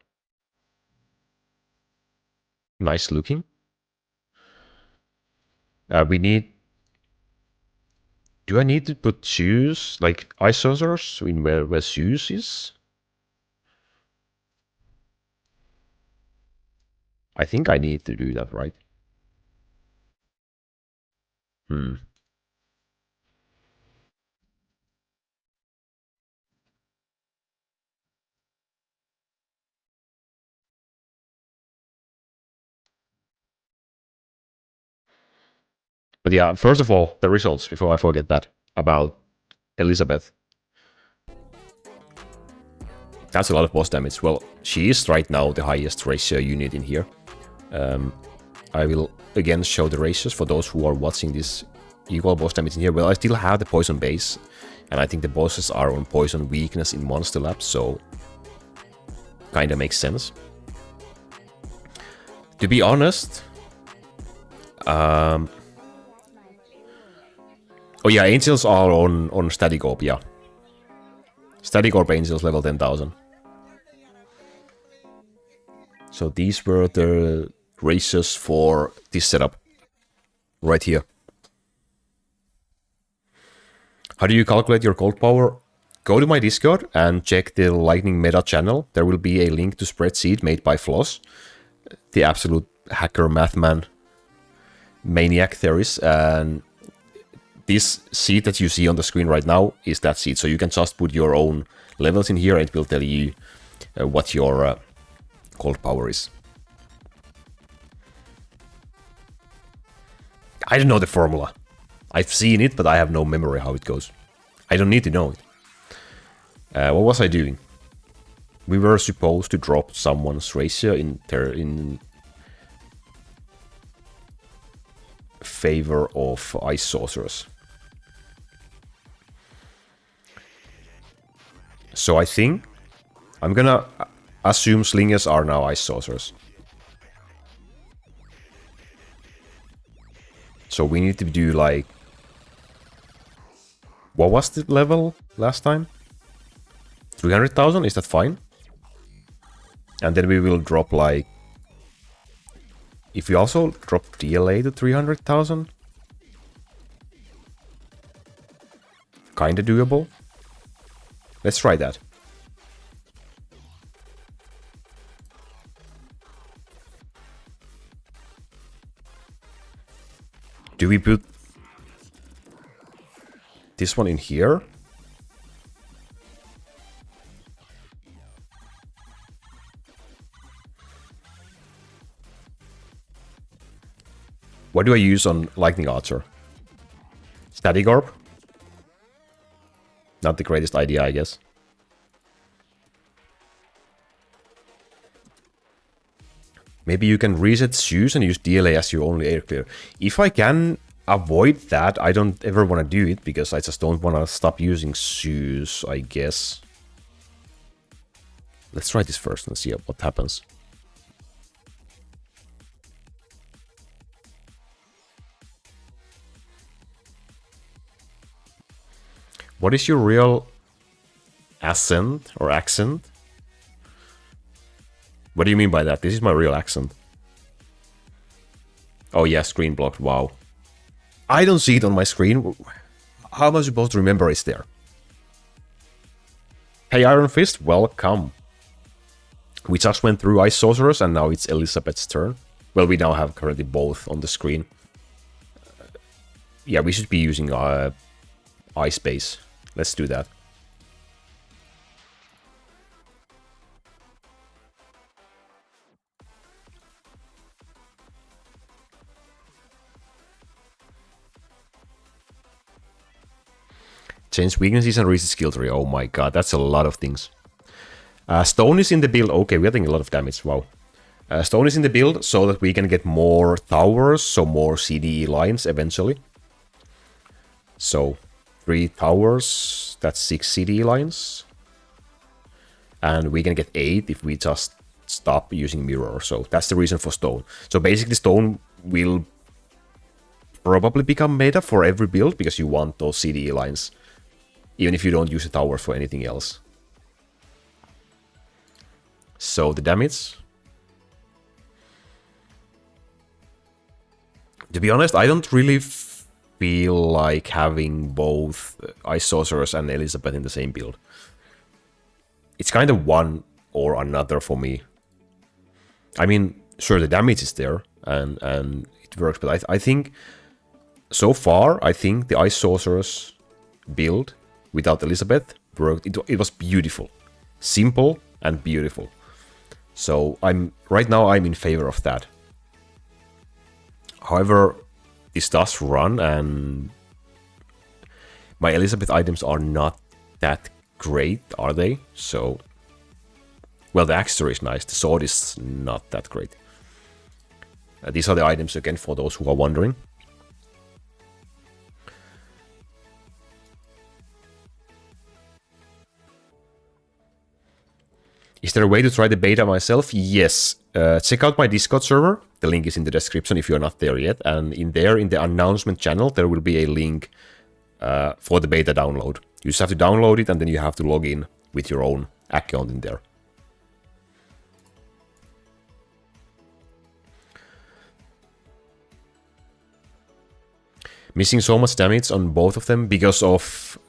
nice looking. We need... Do I need to put shoes, like Ice Sorcerers, in where shoes is? I think I need to do that, right? But yeah, first of all, the results, before I forget that, about Elizabeth. That's a lot of boss damage. Well, she is right now the highest ratio unit in here. I will again show the ratios for those who are watching this equal boss damage in here. Well, I still have the poison base, and I think the bosses are on poison weakness in Monster Lab, so kinda makes sense. To be honest, oh yeah, Angels are on Static Orb, yeah. Static Orb Angels level 10,000. So these were the ratios for this setup. Right here. How do you calculate your cold power? Go to my Discord and check the Lightning Meta channel. There will be a link to spreadsheet made by Floss, the absolute hacker mathman maniac there is. And this sheet that you see on the screen right now is that sheet. So you can just put your own levels in here and it will tell you what your cold power is. I don't know the formula. I've seen it, but I have no memory how it goes. I don't need to know it. What was I doing? We were supposed to drop someone's ratio in favor of Ice Sorceress. So I think I'm gonna assume Slingers are now Ice Sorcerers. So we need to do like... What was the level last time? 300,000? Is that fine? And then we will drop like... If we also drop DLA to 300,000? Kinda doable. Let's try that. Do we put this one in here? What do I use on Lightning Archer? Static Orb? Not the greatest idea, I guess. Maybe you can reset Zeus and use DLA as your only air clear. If I can avoid that, I don't ever want to do it, because I just don't want to stop using Zeus, I guess. Let's try this first and see what happens. What is your real accent or accent? What do you mean by that? This is my real accent. Oh yeah, screen blocked. Wow. I don't see it on my screen. How am I supposed to remember it's there? Hey Iron Fist, welcome. We just went through Ice Sorceress and now it's Elizabeth's turn. Well, we now have currently both on the screen. Yeah, we should be using Ice Base. Let's do that. Change weaknesses and reset skill tree. Oh my god, that's a lot of things. Stone is in the build. Okay, we're taking a lot of damage. Wow. Stone is in the build so that we can get more towers, so more CDE lines eventually. So 3 towers, that's 6 CDE lines. And we can get 8 if we just stop using mirror. So that's the reason for stone. So basically stone will probably become meta for every build because you want those CDE lines, even if you don't use a tower for anything else. So the damage. To be honest, I don't really feel like having both Ice Sorceress and Elizabeth in the same build. It's kind of one or another for me. I mean, sure, the damage is there and it works, but I think so far, I think the Ice Sorceress build without Elizabeth worked. It was beautiful, simple and beautiful. So right now I'm in favor of that. However, this does run and my Elizabeth items are not that great, are they? So, well, the Axter is nice. The sword is not that great. These are the items again for those who are wondering. Is there a way to try the beta myself? Yes. Check out my Discord server. The link is in the description if you're not there yet. And in the announcement channel, there will be a link for the beta download. You just have to download it and then you have to log in with your own account in there. Missing so much damage on both of them because of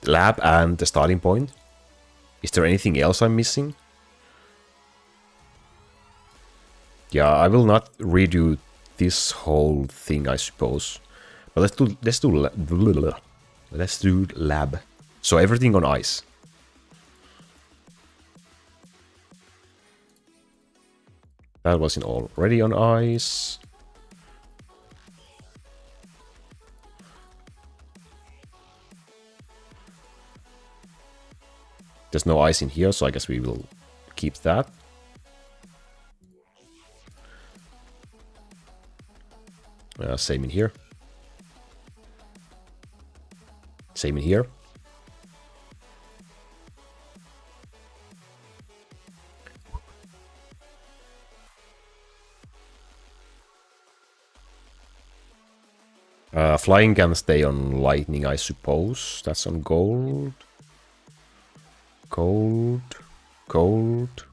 lab and the starting point. Is there anything else I'm missing? Yeah, I will not redo this whole thing, I suppose. But let's do lab. So everything on ice. That wasn't already on ice. There's no ice in here, so I guess we will keep that. Same in here. Same in here. Flying can stay on lightning, I suppose. That's on gold. Gold. Gold.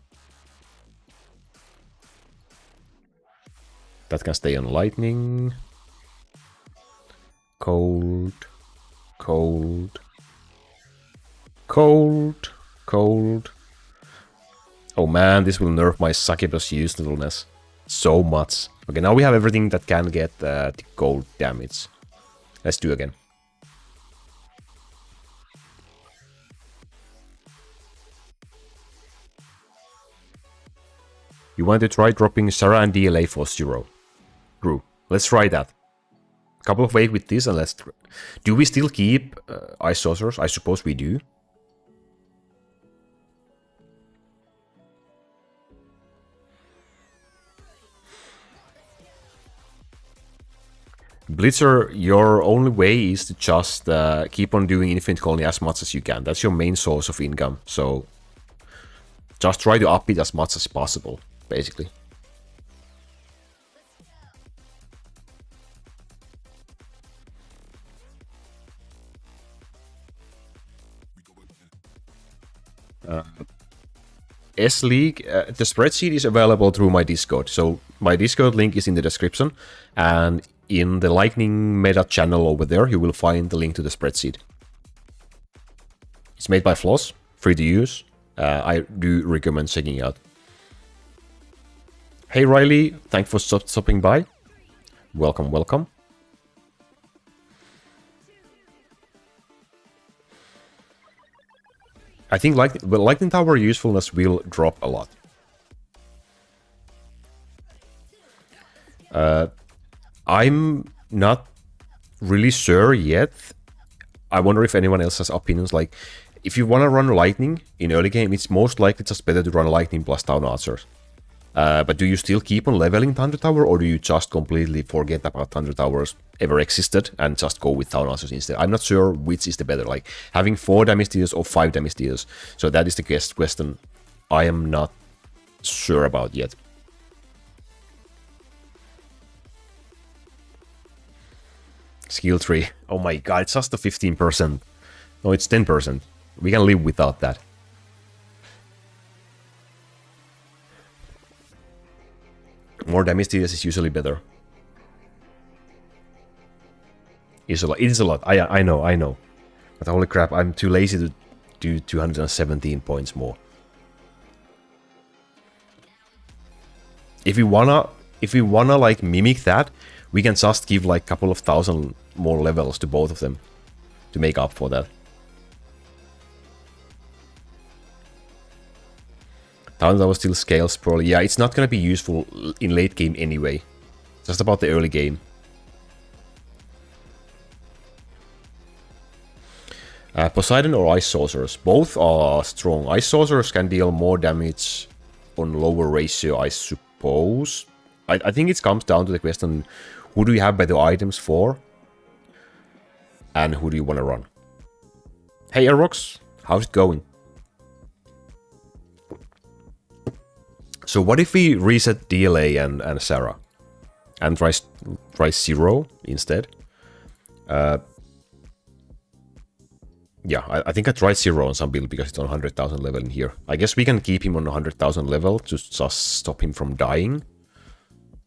That can stay on lightning. Cold. Cold. Cold. Cold. Oh man, this will nerf my succubus uselessness so much. Okay, now we have everything that can get the gold damage. Let's do again. You want to try dropping Sarah and DLA for 0. True. Let's try that. Couple of waves with this and let's... Do we still keep Ice Sorcerers? I suppose we do. Blitzer, your only way is to just keep on doing Infinite Colony as much as you can. That's your main source of income. So just try to up it as much as possible, basically. S-League, the spreadsheet is available through my Discord. So my Discord link is in the description. And in the Lightning Meta channel over there, you will find the link to the spreadsheet. It's made by Floss, free to use. I do recommend checking it out. Hey Riley, thanks for stopping by. Welcome, welcome. I think Lightning Tower usefulness will drop a lot. I'm not really sure yet. I wonder if anyone else has opinions. Like, if you want to run Lightning in early game, it's most likely just better to run Lightning plus Town Archers. But do you still keep on leveling Thunder Tower, or do you just completely forget about Thunder Towers ever existed and just go with Town Archers instead? I'm not sure which is the better, like having 4 damage dealers or 5 damage dealers. So that is the question I am not sure about yet. Skill tree. Oh my god, it's just a 15%. No, it's 10%. We can live without that. More damage dealers is usually better. It's a lot. It is a lot. I know. But holy crap, I'm too lazy to do 217 points more. If we wanna like mimic that, we can just give like a couple of thousand more levels to both of them to make up for that. Town Tower still scales poorly. Yeah, it's not gonna be useful in late game anyway. Just about the early game. Poseidon or Ice Sorcerers? Both are strong. Ice Sorcerers can deal more damage on lower ratio, I suppose. I think it comes down to the question, who do you have better items for? And who do you want to run? Hey Aerox, how's it going? So what if we reset DLA and Sarah? And try 0 instead? Yeah, I think I tried 0 on some build because it's on 100,000 level in here. I guess we can keep him on 100,000 level to just stop him from dying.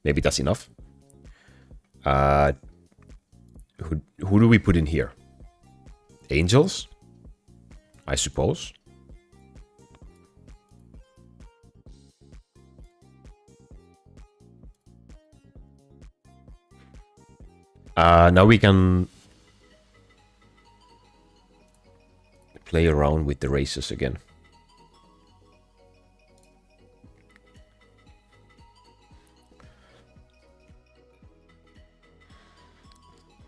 Maybe that's enough. Who do we put in here? Angels? I suppose. Now we can play around with the races again.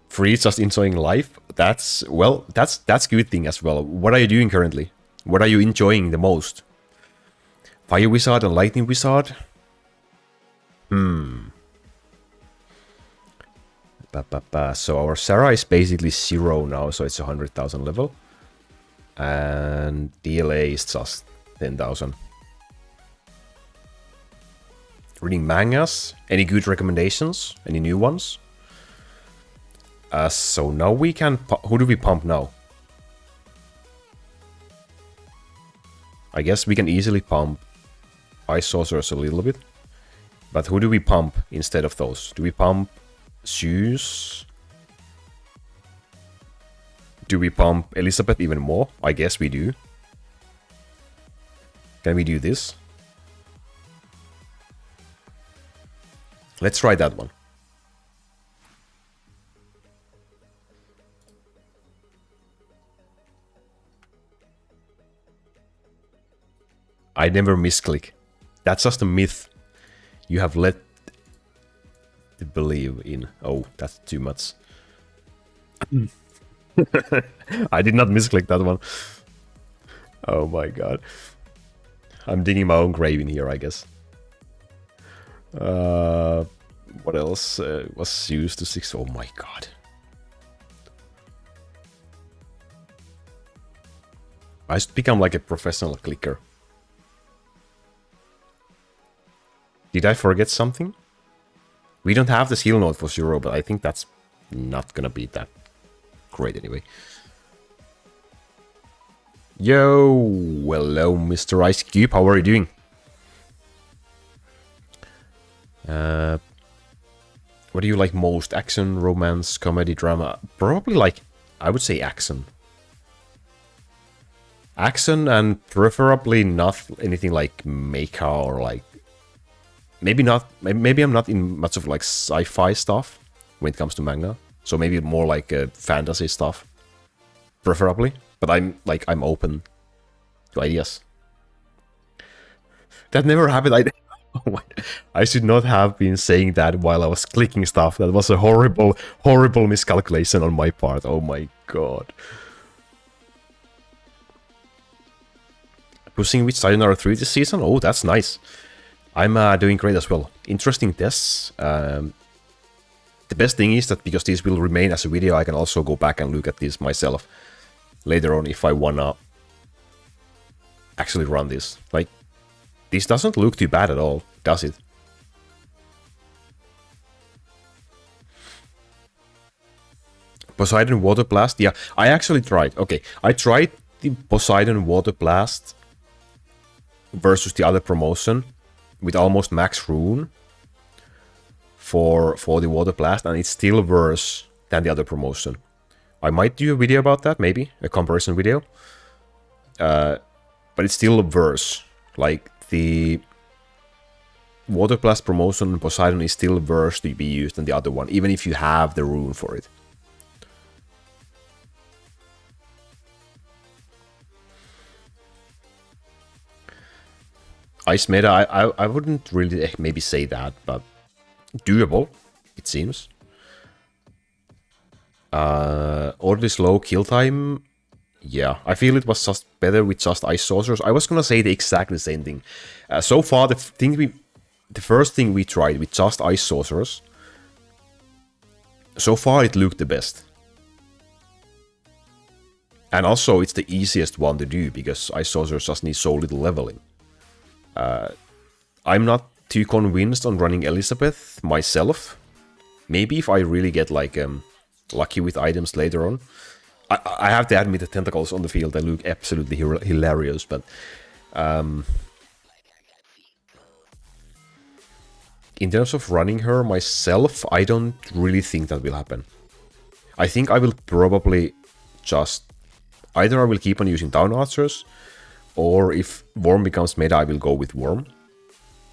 Free, just enjoying life. That's good thing as well. What are you doing currently? What are you enjoying the most? Fire Wizard and Lightning Wizard? So our Sarah is basically 0 now, so it's 100,000 level. And DLA is just 10,000. Reading mangas? Any good recommendations? Any new ones? So now we can... Who do we pump now? I guess we can easily pump Ice Sorceress a little bit. But who do we pump instead of those? Do we pump Zeus? Do we pump Elizabeth even more? I guess we do. Can we do this? Let's try that one. I never misclick. That's just a myth you have led to believe in. Oh, that's too much. I did not misclick that one. Oh my god. I'm digging my own grave in here, I guess. What else was used to 6? Oh my god. I should become like a professional clicker. Did I forget something? We don't have the skill node for 0, but I think that's not gonna be that great anyway. Yo, hello, Mr. Ice Cube. How are you doing? What do you like most? Action, romance, comedy, drama? Probably like, I would say action. Action and preferably not anything like mecha or like... Maybe not, maybe I'm not in much of like sci-fi stuff when it comes to manga. So maybe more like fantasy stuff, preferably. But I'm open to ideas. That never happened. I should not have been saying that while I was clicking stuff. That was a horrible, horrible miscalculation on my part. Oh my god. Pushing with Sayonara 3 this season? Oh, that's nice. I'm doing great as well. Interesting tests. The best thing is that because this will remain as a video, I can also go back and look at this myself later on if I wanna actually run this. Like, this doesn't look too bad at all, does it? Poseidon Water Blast? Yeah, I actually tried. Okay, I tried the Poseidon Water Blast versus the other promotion with almost max rune for the Water Blast, and it's still worse than the other promotion. I might do a video about that, maybe, a comparison video. But it's still worse. Like, the Water Blast promotion Poseidon is still worse to be used than the other one, even if you have the rune for it. Ice meta, I wouldn't really maybe say that, but doable, it seems. Oddly slow kill time. Yeah, I feel it was just better with just Ice Sorcerers. I was gonna say the exactly same thing. So far, the first thing we tried with just Ice Sorcerers, so far it looked the best. And also, it's the easiest one to do, because Ice Sorcerers just need so little leveling. I'm not too convinced on running Elizabeth myself. Maybe if I really get like lucky with items later on. I have to admit the tentacles on the field, they look absolutely hilarious, but in terms of running her myself, I don't really think that will happen. I think I will probably just... Either I will keep on using Town Archers, or if Worm becomes meta, I will go with Worm.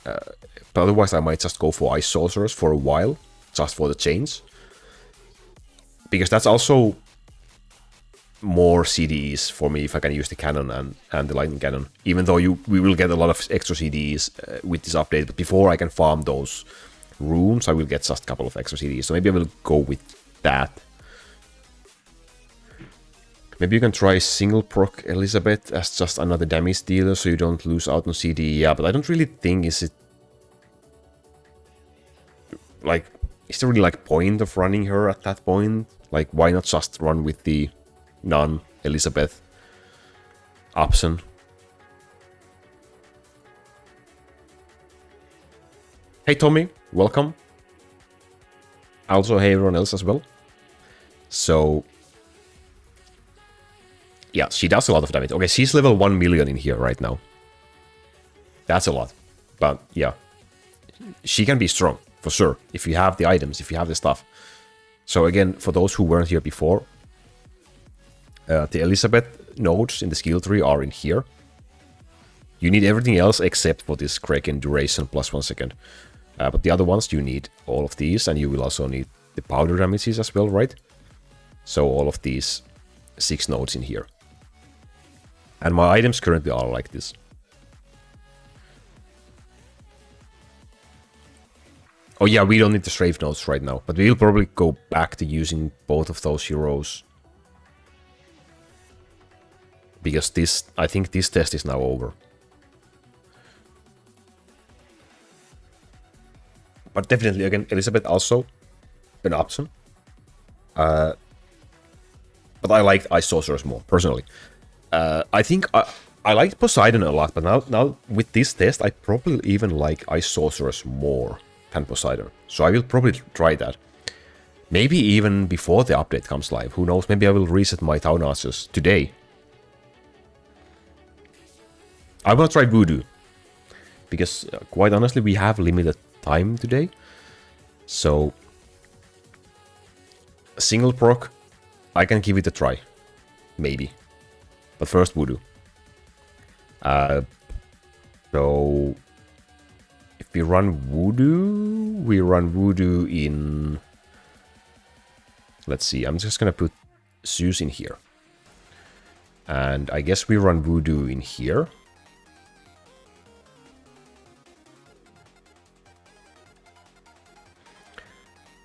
But otherwise I might just go for Ice Sorcerers for a while, just for the change. Because that's also more CDs for me if I can use the cannon and the lightning cannon. Even though we will get a lot of extra CDs with this update, but before I can farm those runes, I will get just a couple of extra CDs. So maybe I will go with that. Maybe you can try single proc Elizabeth as just another damage dealer so you don't lose out on CD. Yeah, but I don't really think is there really like point of running her at that point? Like, why not just run with the non-Elizabeth option? Hey Tommy, welcome. Also, hey everyone else as well. So, yeah, she does a lot of damage. Okay, she's level 1 million in here right now. That's a lot. But, yeah. She can be strong, for sure, if you have the items, if you have the stuff. So again, for those who weren't here before, the Elizabeth nodes in the skill tree are in here. You need everything else except for this Kraken duration plus 1 second. But the other ones, you need all of these, and you will also need the powder damages as well, right? So all of these 6 nodes in here. And my items currently are like this. Oh yeah, we don't need the strafe nodes right now, but we'll probably go back to using both of those heroes. Because this, I think this test is now over. But definitely, again, Elizabeth also an option. But I liked Ice Sorceress more, personally. I think I liked Poseidon a lot, but now with this test, I probably even like Ice Sorceress more than Poseidon. So I will probably try that. Maybe even before the update comes live. Who knows? Maybe I will reset my Town Archers today. I want to try Voodoo. Because, quite honestly, we have limited time today. So, single proc, I can give it a try. Maybe. But first, Voodoo. So, if we run Voodoo in... Let's see, I'm just gonna put Zeus in here. And I guess we run Voodoo in here.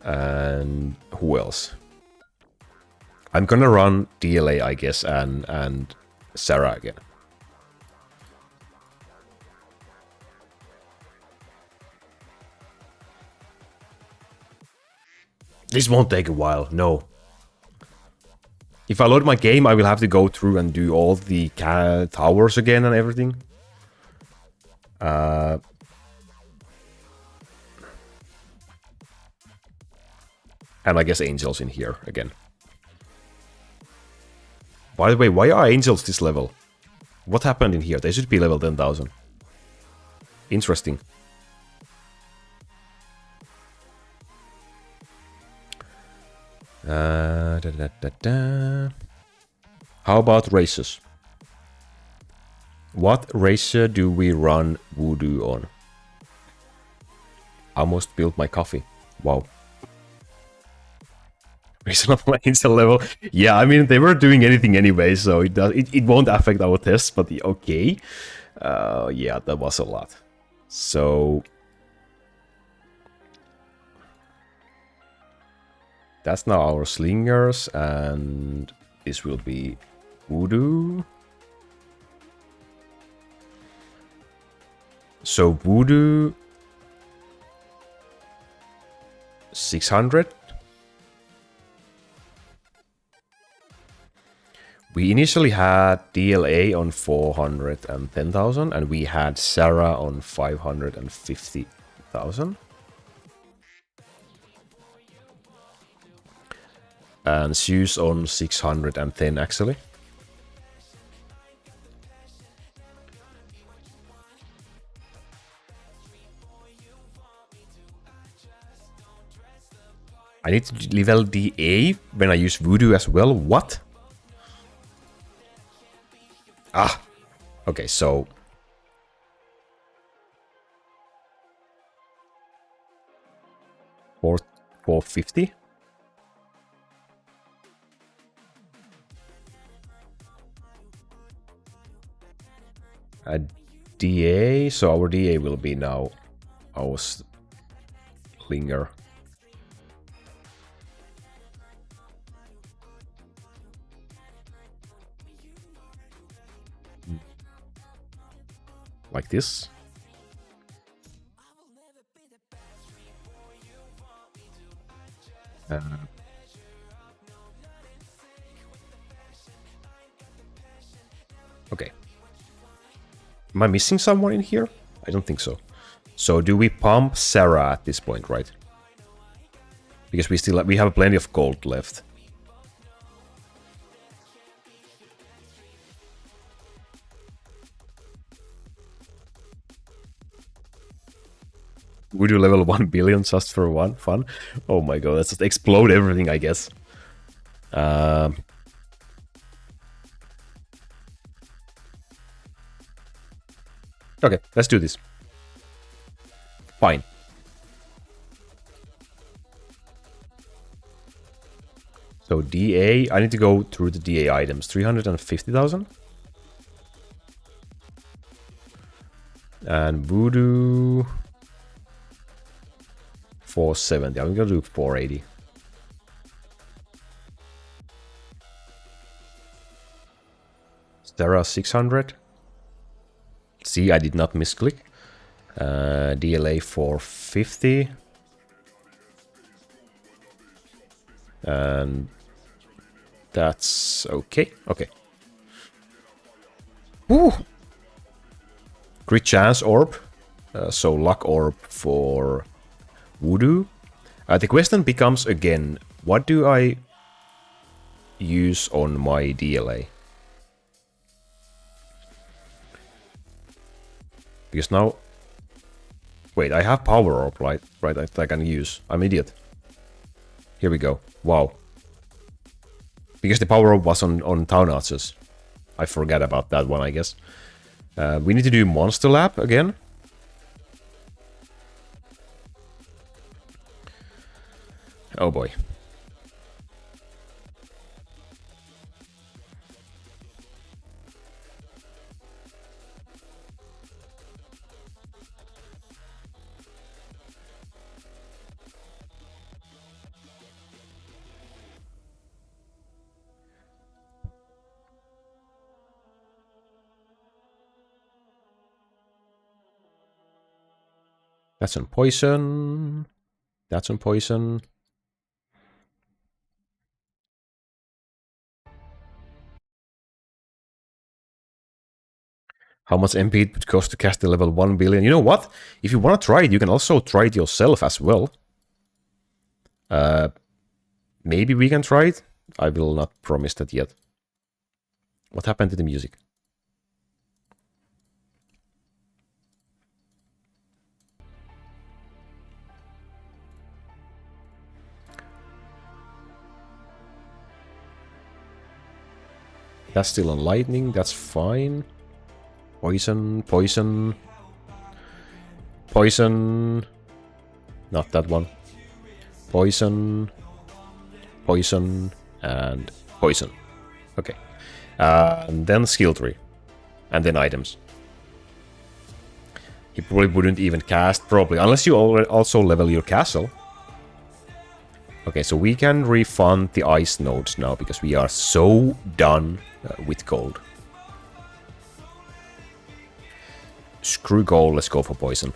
And who else? I'm gonna run DLA, I guess, and Sarah again. This won't take a while, no. If I load my game, I will have to go through and do all the towers again and everything. And I guess angels in here again. By the way, why are angels this level? What happened in here? They should be level 10,000. Interesting. How about races? What racer do we run Voodoo on? Almost built my coffee. Wow. Reasonable angel level. Yeah, I mean, they weren't doing anything anyway, so it won't affect our tests, but okay. Yeah, that was a lot. So... That's now our slingers, and this will be Voodoo. So Voodoo 600. We initially had DLA on 410,000, and we had Sarah on 550,000. And Zeus on 610 actually. I need to level DA when I use Voodoo as well. What? Ah, okay, so... 450? DA, so our DA will be now our slinger. like this. Okay. Am I missing someone in here? I don't think so. So do we pump Sarah at this point, right? Because we have plenty of gold left. Would you level 1 billion just for fun? Oh my god, let's just explode everything, I guess. Okay, let's do this. Fine. So DA, I need to go through the DA items. 350,000. And Voodoo... 470. I'm gonna do 480. Sarah 600. See, I did not misclick. DLA 450. And that's okay. Okay. Woo! Crit chance orb. So luck orb for Voodoo. The question becomes again, what do I use on my DLA? Because now... Wait, I have power orb, right? Right, I can use. I'm an idiot. Here we go. Wow. Because the power orb was on Town Archers. I forgot about that one, I guess. We need to do Monster Lab again. Oh boy. That's on poison. That's on poison. How much MP it would cost to cast the level 1 billion? You know what? If you want to try it, you can also try it yourself as well. Maybe we can try it. I will not promise that yet. What happened to the music? That's still on lightning. That's fine. Poison, poison, poison. Not that one. Poison, poison, and poison. Okay. And then skill tree. And then items. He probably wouldn't even cast, probably. Unless you also level your castle. Okay, so we can refund the ice nodes now, because we are so done with gold. Screw gold, let's go for poison.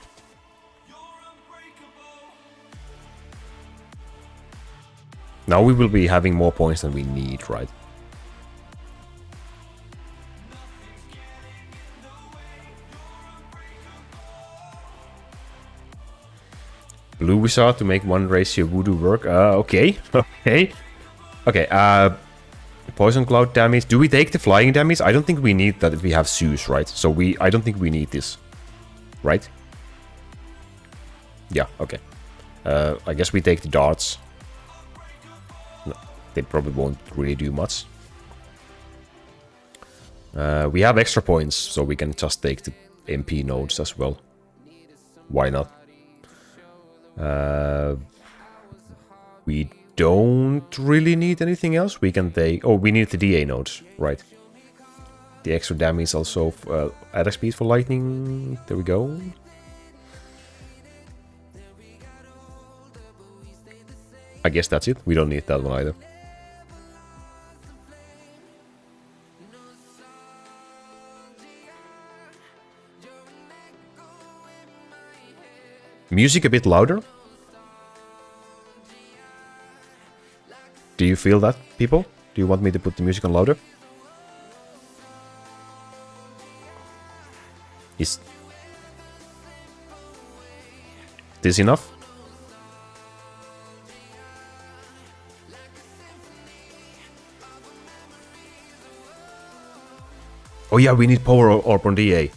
Now we will be having more points than we need, right? Blue Wizard to make one ratio Voodoo work. Okay. Okay. Okay, Poison Cloud damage. Do we take the flying damage? I don't think we need that if we have Zeus, right? So I don't think we need this. Right? Yeah, okay. I guess we take the darts. No, they probably won't really do much. We have extra points, so we can just take the MP nodes as well. Why not? We don't really need anything else. We can take... Oh, we need the DA nodes, right. The extra damage also attack speed for lightning. There we go. I guess that's it. We don't need that one either. Music a bit louder. Do you feel that, people? Do you want me to put the music on louder? Is this enough? Oh yeah, we need power orb on DA.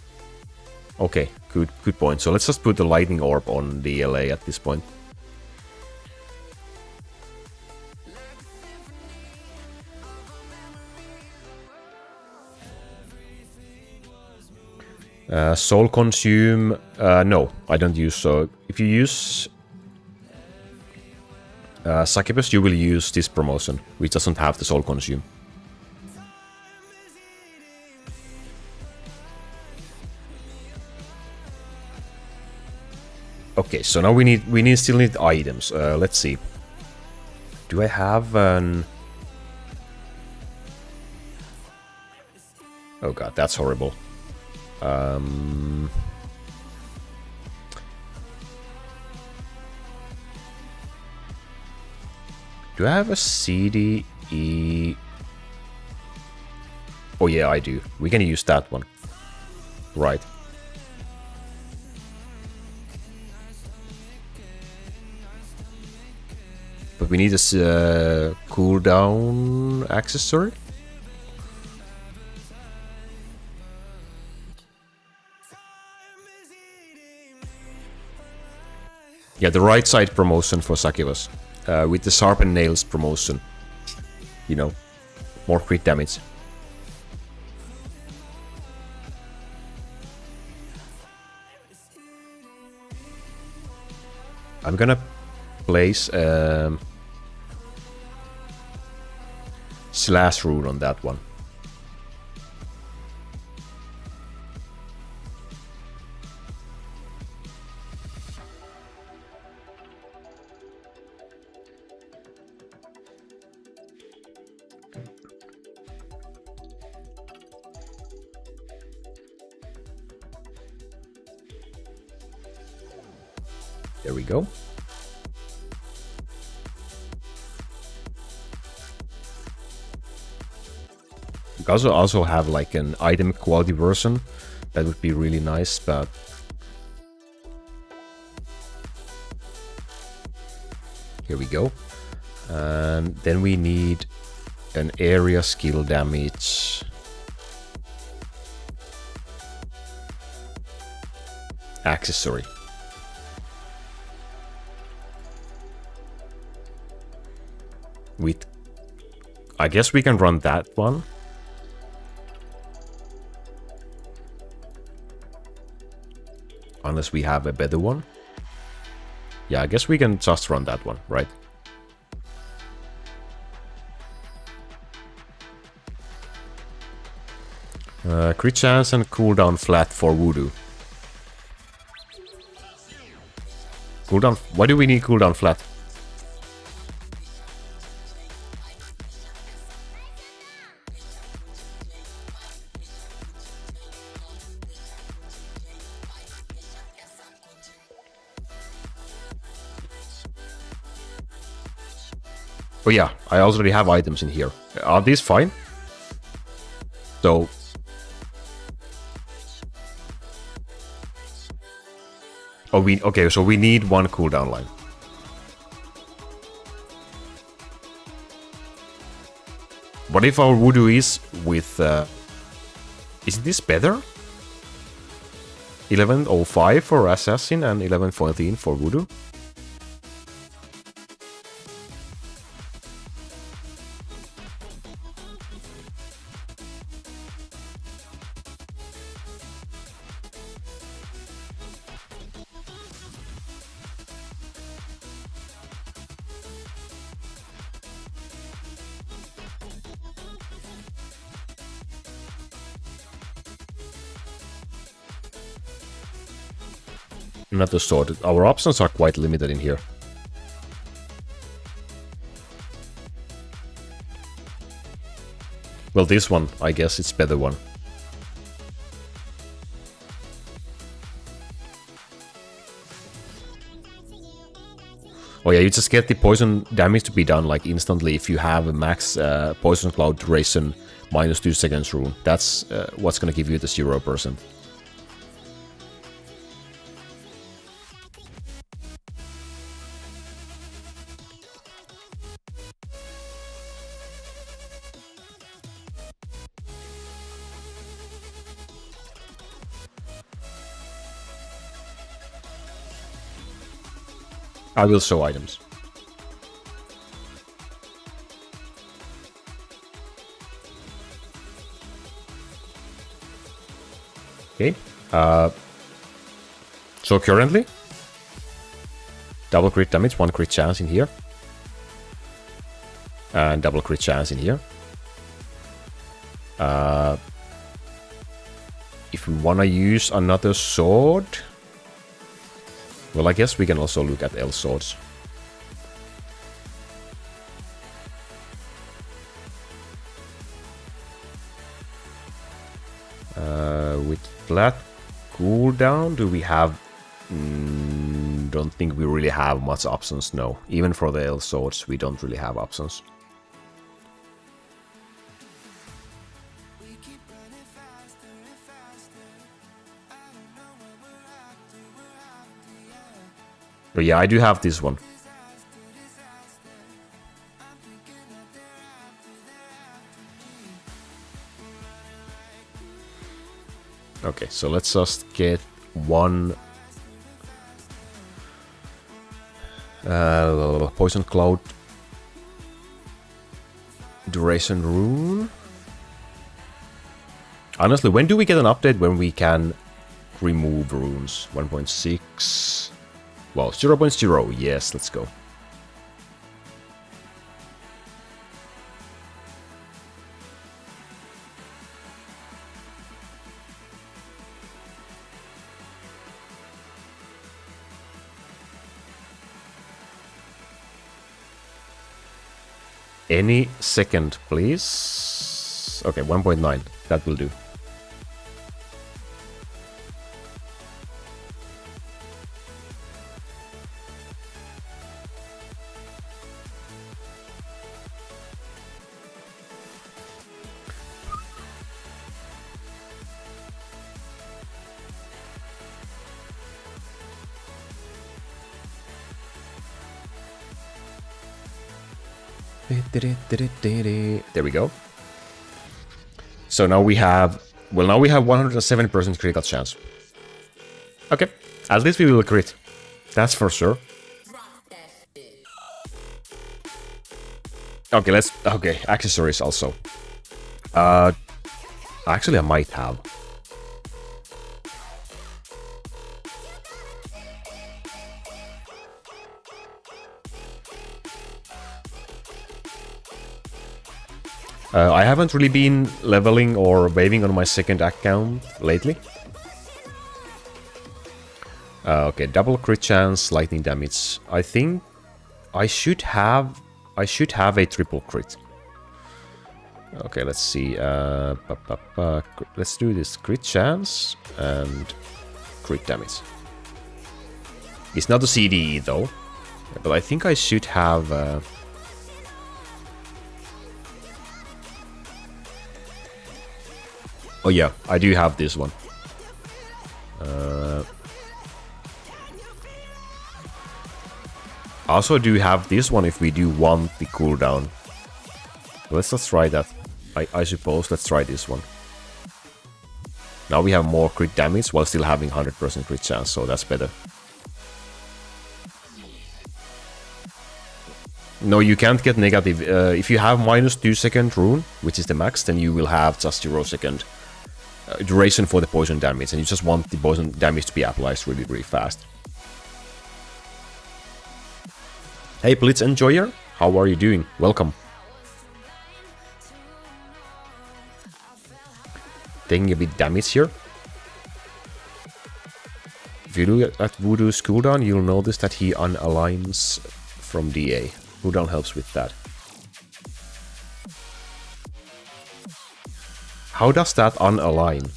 Okay, good point. So let's just put the lightning orb on DLA at this point. Soul consume, no, I don't use. So if you use Succubus, you will use this promotion, which doesn't have the soul consume. Okay, so now we still need items. Let's see. Do I have an? Oh god, that's horrible. Do I have a CDE? Oh yeah, I do. We can use that one. Right. But we need a cooldown accessory. Yeah, the right side promotion for Succubus. With the sharpened nails promotion. You know, more crit damage. I'm gonna place slash rune on that one. There we go. We also have like an item quality version. That would be really nice, but here we go. And then we need an area skill damage. Accessory. With, I guess we can run that one. Unless we have a better one. Yeah, I guess we can just run that one, right? Crit chance and cooldown flat for Voodoo. Cooldown, why do we need cooldown flat? Oh yeah, I already have items in here. Are these fine? So... Oh, okay, so we need one cooldown line. What if our Voodoo is with... Is this better? 1105 for Assassin and 1114 for Voodoo? Not the sword. Our options are quite limited in here. Well, this one, I guess it's better one. Oh yeah, you just get the poison damage to be done like instantly if you have a max poison cloud duration -2 seconds rune. That's what's gonna give you the 0%. I will show items. Okay. So currently, double crit damage, 1 crit chance in here. And double crit chance in here. If we wanna use another sword... Well, I guess we can also look at L swords. With flat cooldown, do we have... don't think we really have much options, no. Even for the L swords, we don't really have options. But yeah, I do have this one. Okay, so let's just get one poison cloud duration rune. Honestly, when do we get an update when we can remove runes? 1.6. Well, 0.0. Yes, let's go. Any second, please. Okay, 1.9. That will do. There we go. So now we have... Well, now we have 107% critical chance. Okay, at least we will crit. That's for sure. Okay, let's... Okay, accessories also. Actually, I might have. I haven't really been leveling or waving on my second account lately. Okay, double crit chance, lightning damage. I think I should have a triple crit. Okay, let's see. Let's do this crit chance and crit damage. It's not a CDE though, but I think I should have. Oh yeah, I do have this one. I also do have this one if we do want the cooldown. Let's just try that. I suppose let's try this one. Now we have more crit damage while still having 100% crit chance, so that's better. No, you can't get negative. If you have -2 second rune, which is the max, then you will have just 0 second duration for the poison damage, and you just want the poison damage to be applied really, really fast. Hey, Blitz Enjoyer, how are you doing? Welcome. Taking a bit damage here. If you look at Voodoo's cooldown, you'll notice that he unaligns from DA. Cooldown helps with that. How does that unalign?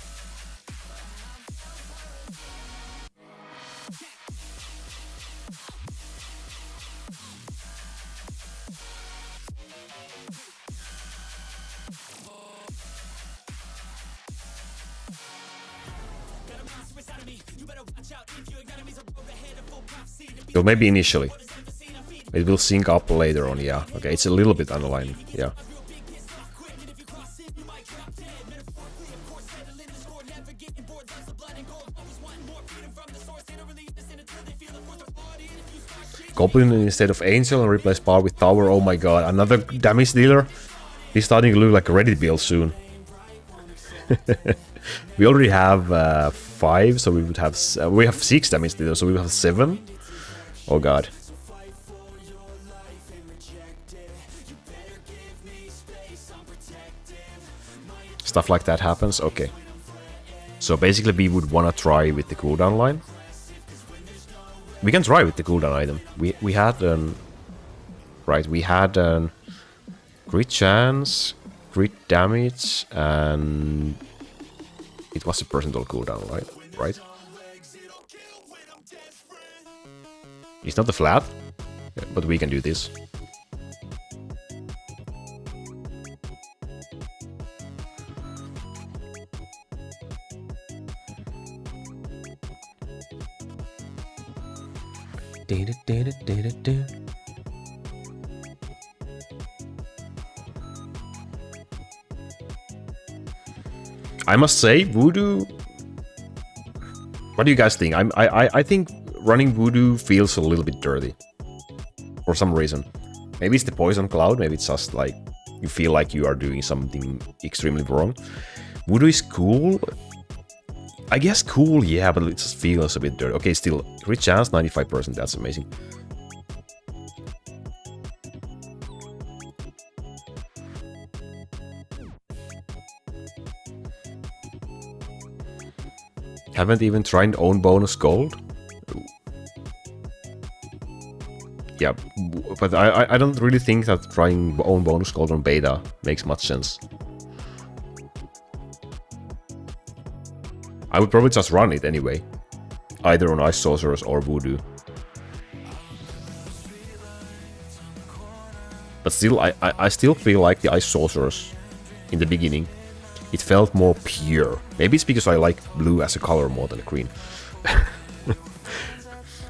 So maybe initially. It will sync up later on, yeah. Okay, it's a little bit unaligned, yeah. Goblin instead of Angel and replace Bar with Tower. Oh my god, another damage dealer? He's starting to look like a Reddit build soon. We already have 5, so we would have... we have 6 damage dealers, so we will have 7. Oh god. Stuff like that happens? Okay. So basically we would want to try with the cooldown line. We can try with the cooldown item. We had right, we had crit chance, crit damage, and it was a percentile cooldown, right? It's not the flat, but we can do this. I must say, Voodoo... What do you guys think? I think running Voodoo feels a little bit dirty. For some reason. Maybe it's the poison cloud, maybe it's just like... You feel like you are doing something extremely wrong. Voodoo is cool. I guess cool, yeah, but it just feels a bit dirty. Okay, still, crit chance, 95%, that's amazing. Haven't even tried own bonus gold? Yeah, but I don't really think that trying own bonus gold on beta makes much sense. I would probably just run it anyway. Either on Ice Sorceress or Voodoo. But still, I still feel like the Ice Sorceress in the beginning. It felt more pure. Maybe it's because I like blue as a color more than green.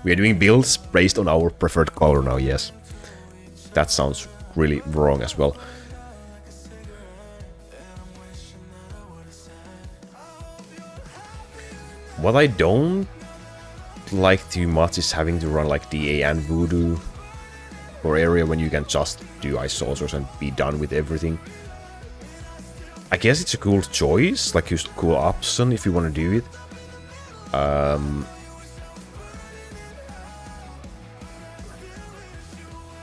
We are doing builds based on our preferred color now, yes. That sounds really wrong as well. What I don't like too much is having to run like DA and Voodoo for area when you can just do Ice Sorcerers and be done with everything. I guess it's a cool choice, like a cool option if you want to do it.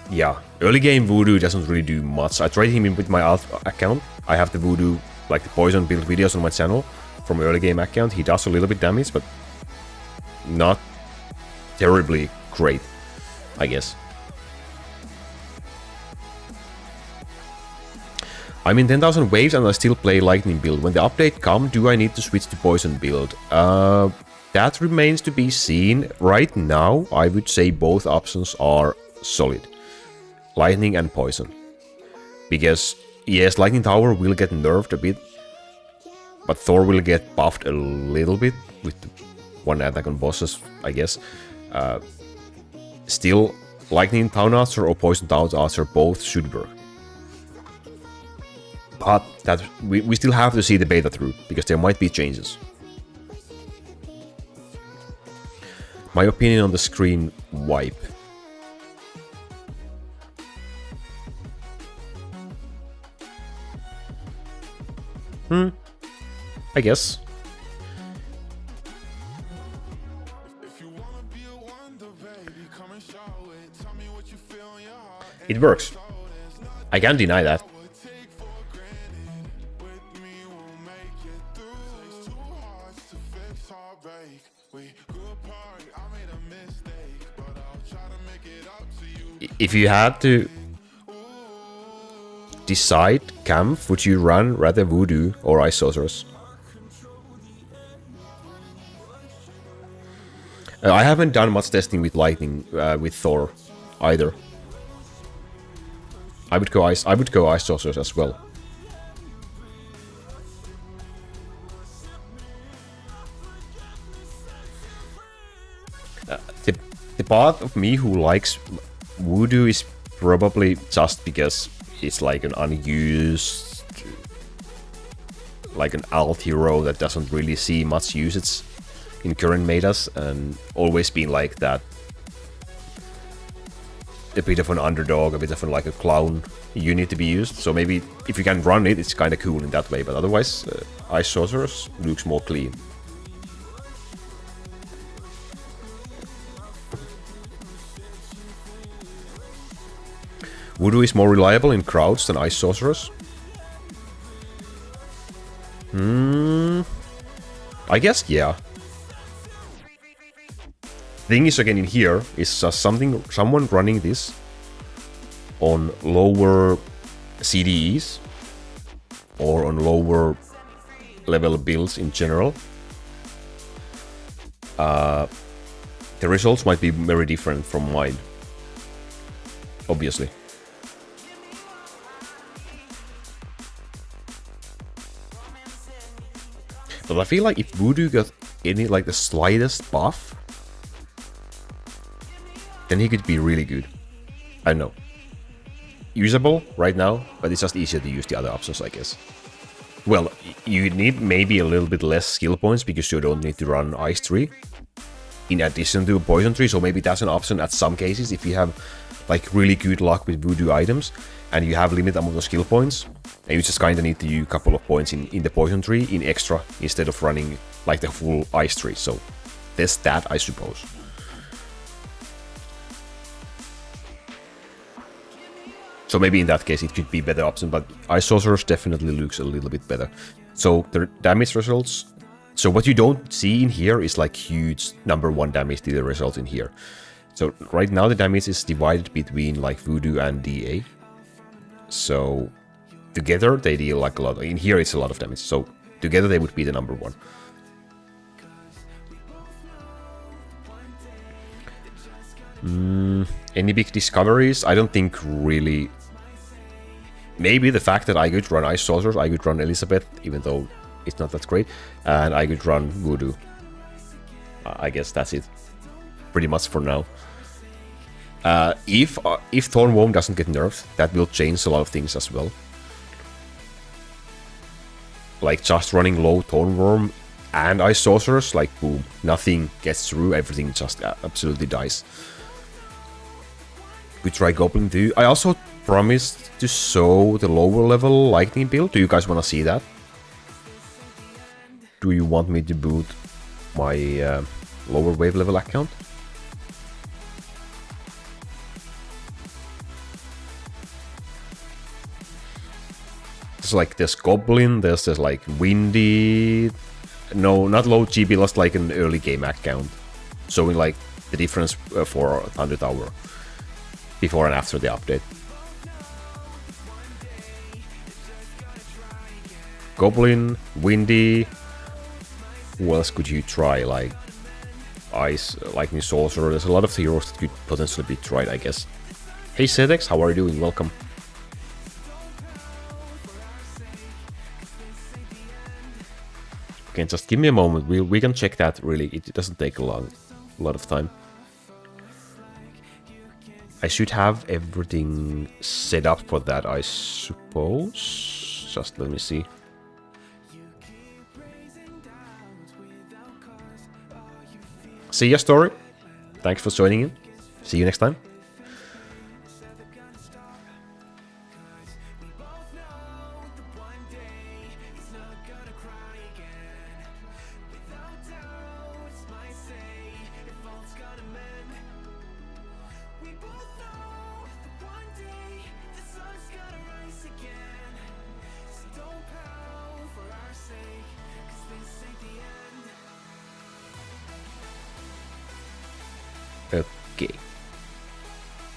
Yeah, early game Voodoo doesn't really do much. I tried him in with my alpha account. I have the Voodoo, like the poison build videos on my channel from early game account. He does a little bit damage, but not terribly great, I guess. I'm in 10,000 waves and I still play lightning build. When the update comes, do I need to switch to poison build? That remains to be seen. Right now, I would say both options are solid. Lightning and poison. Because, yes, Lightning Tower will get nerfed a bit. But Thor will get buffed a little bit with one attack on bosses, I guess. Still, Lightning Town Archer or Poison Town Archer both should work. But that we still have to see the beta through, because there might be changes. My opinion on the screen wipe. I guess. It works. I can't deny that. If you had to decide camp, would you run rather Voodoo or Ice Sorceress? I haven't done much testing with Lightning with Thor either. I would go Ice Sorceress as well. The part of me who likes Voodoo is probably just because it's like an unused, like an alt hero that doesn't really see much usage in current metas, and always been like that, a bit of an underdog, a bit of like a clown unit to be used. So maybe if you can run it, it's kind of cool in that way, but otherwise Ice Sorceress looks more clean. Voodoo is more reliable in crowds than Ice Sorceress. I guess, yeah. Thing is, again, in here is just someone running this on lower CDEs or on lower level builds in general. The results might be very different from mine, obviously. But I feel like if Voodoo got any, like, the slightest buff, then he could be really good. I know. Usable right now, but it's just easier to use the other options, I guess. Well, you need maybe a little bit less skill points because you don't need to run Ice Tree in addition to Poison Tree, so maybe that's an option at some cases if you have like really good luck with Voodoo items and you have limited amount of skill points, and you just kind of need to use a couple of points in the Poison Tree in extra instead of running like the full Ice Tree. So there's that, I suppose. So maybe in that case it could be a better option, but Ice Sorceress definitely looks a little bit better. So the damage results. So what you don't see in here is like huge number 1 damage to the result in here. So right now the damage is divided between like Voodoo and DA. So together they deal like a lot. In here it's a lot of damage. So together they would be the number 1. Any big discoveries? I don't think really. Maybe the fact that I could run Ice Sorceress, I could run Elizabeth, even though it's not that great, and I could run Voodoo. I guess that's it, pretty much for now. If Thornworm doesn't get nerfed, that will change a lot of things as well. Like just running low Thornworm and Ice Sorceress, like boom, nothing gets through, everything just absolutely dies. We try Goblin too. I also promised to show the lower level Lightning build. Do you guys want to see that? Do you want me to boot my lower wave level account? There's like this Goblin, there's like Windy. No, not low GB, just like an early game account. Showing like the difference for Thunder Tower before and after the update. Goblin, Windy. Who else could you try? Like Ice, Lightning Sorcerer. There's a lot of heroes that could potentially be tried, I guess. Hey Sedex, how are you doing? Welcome. Okay, just give me a moment. We can check that. Really, it doesn't take a lot of time. I should have everything set up for that, I suppose. Just let me see. See ya, Story. Thanks for joining in. See you next time.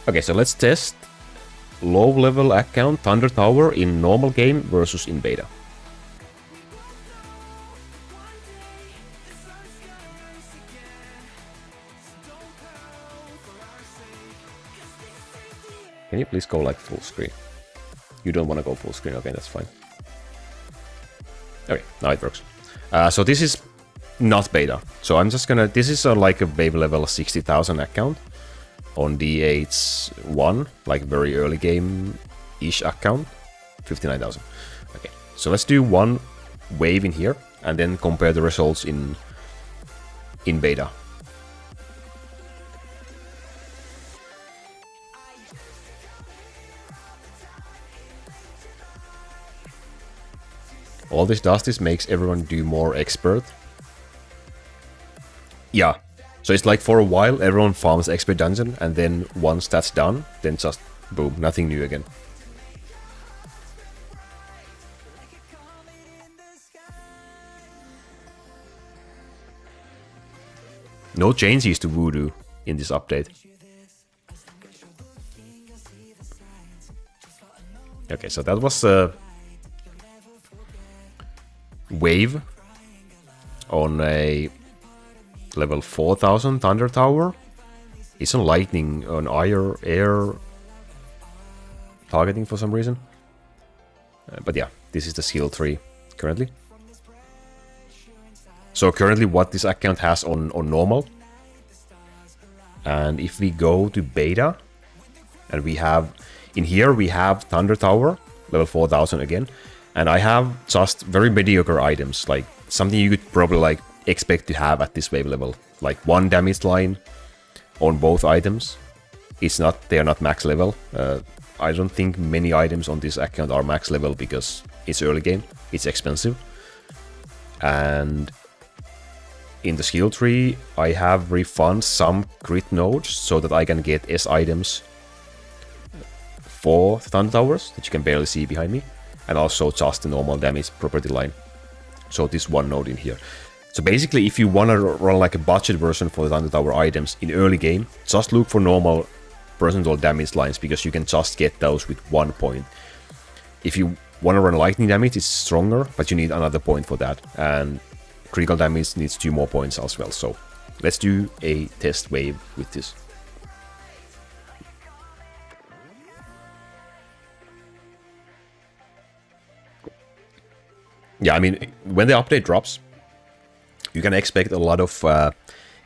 Okay, so let's test low level account Thunder Tower in normal game versus in beta. Can you please go like full screen? You don't want to go full screen, okay, that's fine. Okay, now it works. So this is not beta. So I'm just gonna, this is like a wave level 60,000 account. on DH1, like very early game-ish account, 59,000. Okay, so let's do one wave in here and then compare the results in beta. All this does is makes everyone do more expert. Yeah, so it's like for a while everyone farms expert dungeon, and then once that's done, then just boom, nothing new again. No changes to Voodoo in this update. Okay, so that was a wave on a level 4000 Thunder Tower. It's on lightning, on air targeting for some reason. But yeah, this is the skill tree currently. So currently what this account has on normal. And if we go to beta, and we have, in here we have Thunder Tower, level 4000 again. And I have just very mediocre items, like something you could probably like expect to have at this wave level. Like one damage line on both items. They are not max level. I don't think many items on this account are max level because it's early game, it's expensive. And in the skill tree, I have refunded some crit nodes so that I can get S items for Thunder Towers that you can barely see behind me. And also just the normal damage property line. So this one node in here. So basically, if you want to run like a budget version for the Thunder Tower items in early game, just look for normal percentile damage lines, because you can just get those with 1 point. If you want to run lightning damage, it's stronger, but you need another point for that. And critical damage needs 2 more points as well. So let's do a test wave with this. Yeah, I mean, when the update drops, you can expect a lot of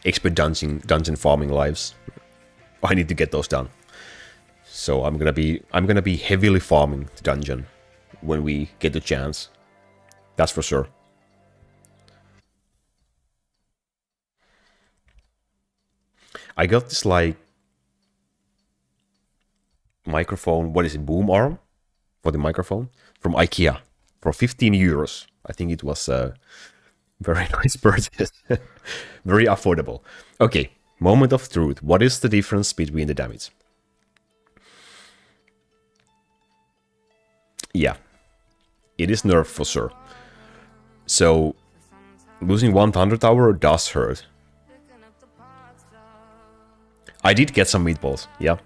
expert dungeon farming lives. I need to get those done. So I'm gonna be heavily farming the dungeon when we get the chance. That's for sure. I got this like microphone, what is it, boom arm for the microphone from IKEA for 15 euros. I think it was a very nice purchase. Very affordable. Okay, moment of truth. What is the difference between the damage? Yeah, it is nerfed for sure. So losing one Thunder Tower does hurt. I did get some meatballs. Yeah,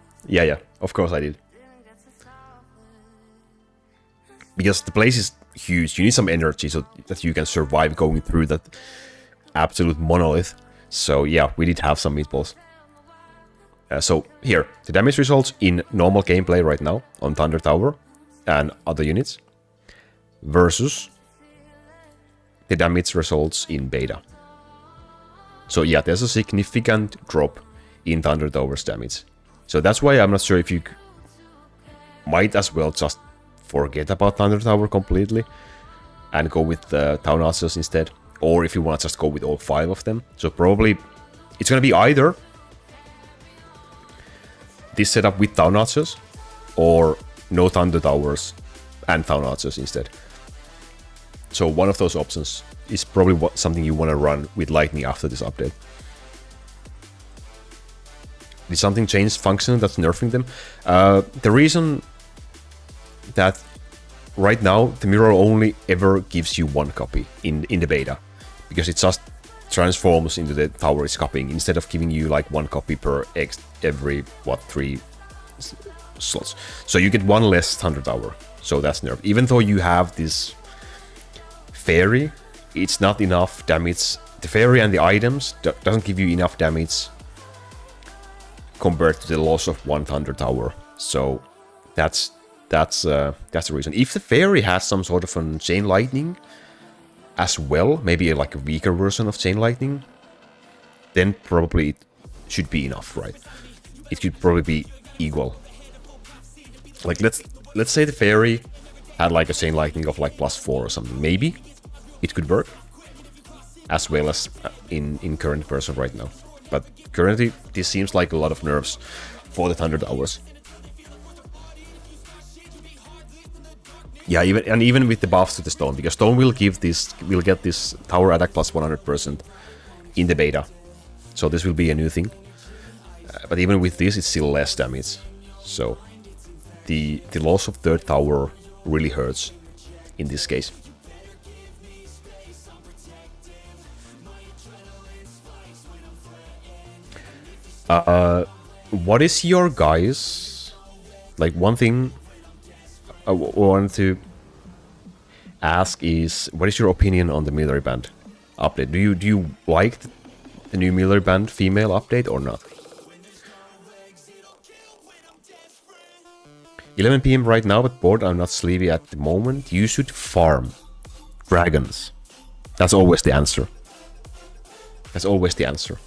of course I did. Because the place is huge, you need some energy so that you can survive going through that absolute monolith. So yeah, we did have some meatballs. So here, the damage results in normal gameplay right now on Thunder Tower and other units versus the damage results in beta. So yeah, there's a significant drop in Thunder Tower's damage. So that's why I'm not sure if you might as well just forget about Thunder Tower completely and go with the Town Archers instead, or if you want to just go with all 5 of them. So probably it's gonna be either this setup with Town Archers or no Thunder Towers and Town Archers instead. So one of those options is probably something you want to run with Lightning after this update. Did something change function that's nerfing them? The reason that right now the mirror only ever gives you 1 copy in the beta, because it just transforms into the tower it's copying instead of giving you like 1 copy per every 3 slots. So you get 1 less Thunder Tower. So that's nerfed. Even though you have this fairy, it's not enough damage. The fairy and the items doesn't give you enough damage compared to the loss of 1 Thunder Tower. So that's the reason. If the fairy has some sort of a chain lightning as well, maybe like a weaker version of chain lightning, then probably it should be enough, right? it could probably be equal. Like let's say the fairy had like a chain lightning of like +4 or something. Maybe it could work as well as in current version right now. But currently this seems like a lot of nerfs for the Thunder Towers. Yeah, even with the buffs to the stone, because stone will get this tower attack plus 100% in the beta. So this will be a new thing. But even with this, it's still less damage. So the loss of third tower really hurts in this case. What is your guys, like, one thing I wanted to ask is, what is your opinion on the military band update? Do you like the new military band female update or not? 11 PM right now, but bored. I'm not sleepy at the moment. You should farm dragons. That's always the answer. That's always the answer.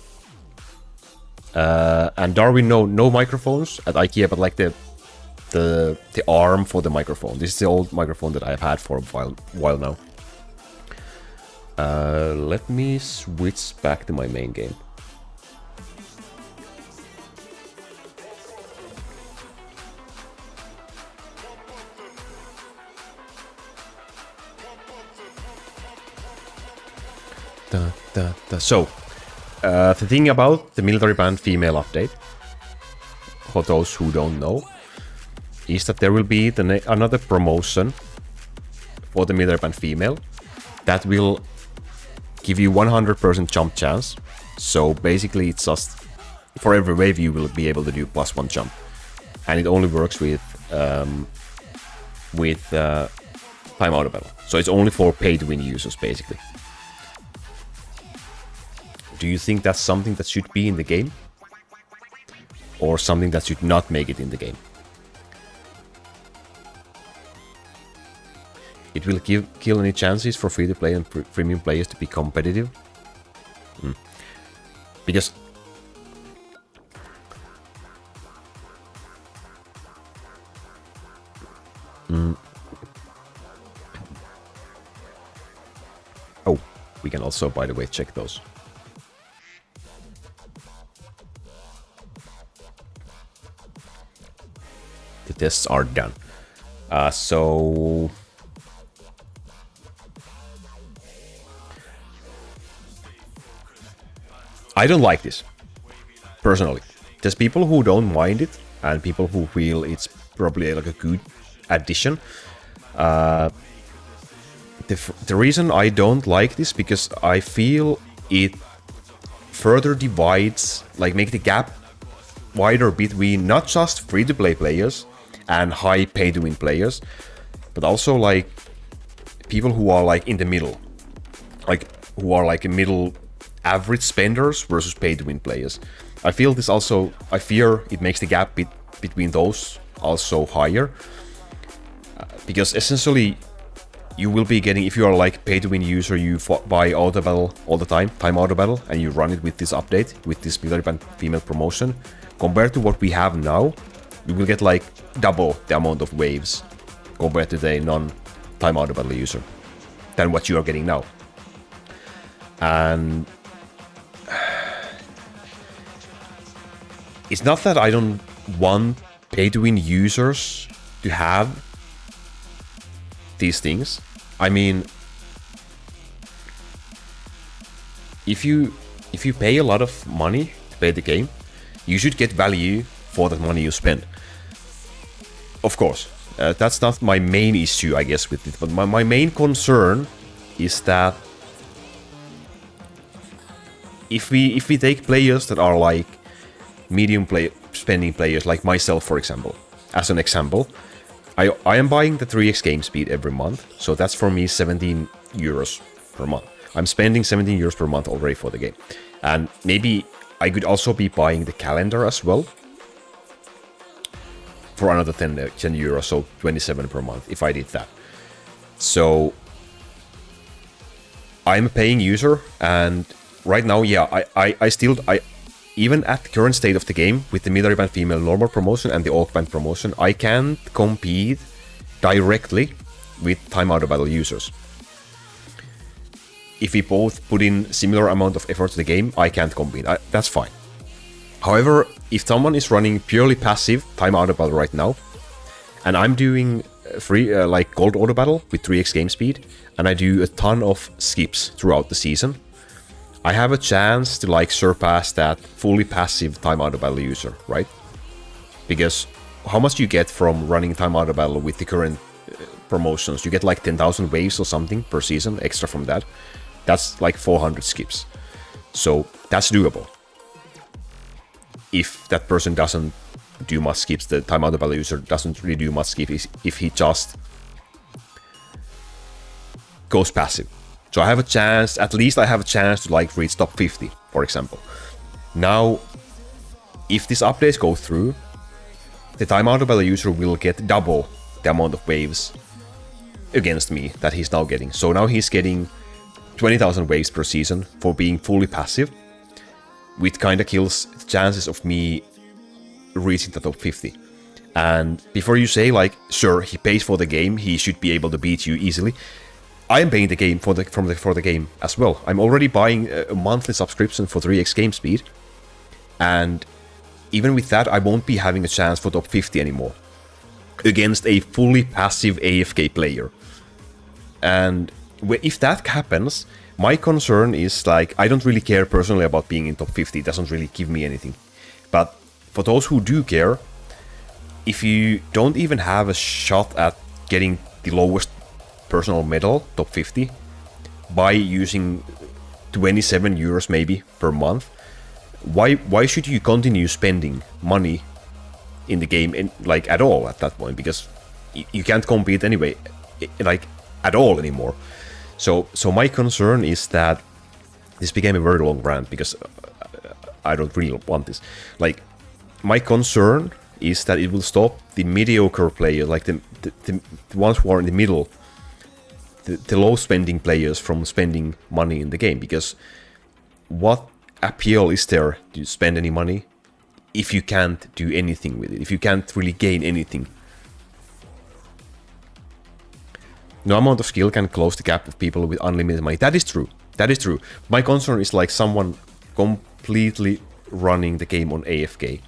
And Darwin, no microphones at IKEA, but like the arm for the microphone. This is the old microphone that I've had for a while now. Let me switch back to my main game. So, the thing about the military band female update, for those who don't know, is that there will be another promotion for the military band female that will give you 100% jump chance. So basically it's just, for every wave you will be able to do +1 jump. And it only works with time out of battle. So it's only for pay-to-win users, basically. Do you think that's something that should be in the game? Or something that should not make it in the game? It will kill any chances for free-to-play and premium players to be competitive? Because... Oh, we can also, by the way, check those. The tests are done. So... I don't like this, personally. There's people who don't mind it, and people who feel it's probably like a good addition. The reason I don't like this, because I feel it further divides, like make the gap wider between not just free-to-play players and high pay-to-win players, but also like people who are like in the middle, like who are like a middle average spenders versus pay-to-win players. I feel this also, I fear it makes the gap between those also higher, because essentially you will be getting, if you are like pay-to-win user, you buy auto battle all the time auto battle, and you run it with this update, with this military band female promotion, compared to what we have now, you will get like double the amount of waves compared to the non-time auto battle user than what you are getting now. And it's not that I don't want pay-to-win users to have these things. I mean, if you pay a lot of money to play the game, you should get value for the money you spend. Of course, that's not my main issue, I guess, with it. But my main concern is that if we take players that are like medium spending players, like myself, for example, as an example, I am buying the 3x game speed every month, so that's for me 17 euros per month. I'm spending 17 euros per month already for the game. And maybe I could also be buying the calendar as well for another 10 euros, so 27 per month if I did that. So I'm a paying user, and right now, yeah, I still even at the current state of the game, with the military band female normal promotion and the orc band promotion, I can't compete directly with time out of battle users. If we both put in similar amount of effort to the game, I can't compete. That's fine. However, if someone is running purely passive time out of battle right now, and I'm doing free like gold auto battle with 3x game speed, and I do a ton of skips throughout the season, I have a chance to like surpass that fully passive time out of battle user, right? Because how much do you get from running time out of battle with the current promotions? You get like 10,000 waves or something per season extra from that. That's like 400 skips. So that's doable. If that person doesn't do much skips, the time out of battle user doesn't really do much skips if he just goes passive. So I have a chance, at least I have a chance to like reach top 50, for example. Now, if these updates go through, the time out of battle user will get double the amount of waves against me that he's now getting. So now he's getting 20,000 waves per season for being fully passive, which kind of kills the chances of me reaching the top 50. And before you say like, sure, he pays for the game, he should be able to beat you easily. I am paying the game for the game as well. I'm already buying a monthly subscription for 3x game speed, and even with that, I won't be having a chance for top 50 anymore against a fully passive AFK player. And if that happens, my concern is like, I don't really care personally about being in top 50. It doesn't really give me anything. But for those who do care, if you don't even have a shot at getting the lowest personal medal, top 50, by using 27 euros maybe per month, why should you continue spending money in the game like at all at that point? Because you can't compete anyway, like at all anymore. So my concern is that this became a very long rant because I don't really want this. Like, my concern is that it will stop the mediocre players, like the ones who are in the middle, the low spending players from spending money in the game. Because what appeal is there to spend any money if you can't do anything with it, if you can't really gain anything? No amount of skill can close the gap of people with unlimited money. That is true. That is true. My concern is like someone completely running the game on AFK,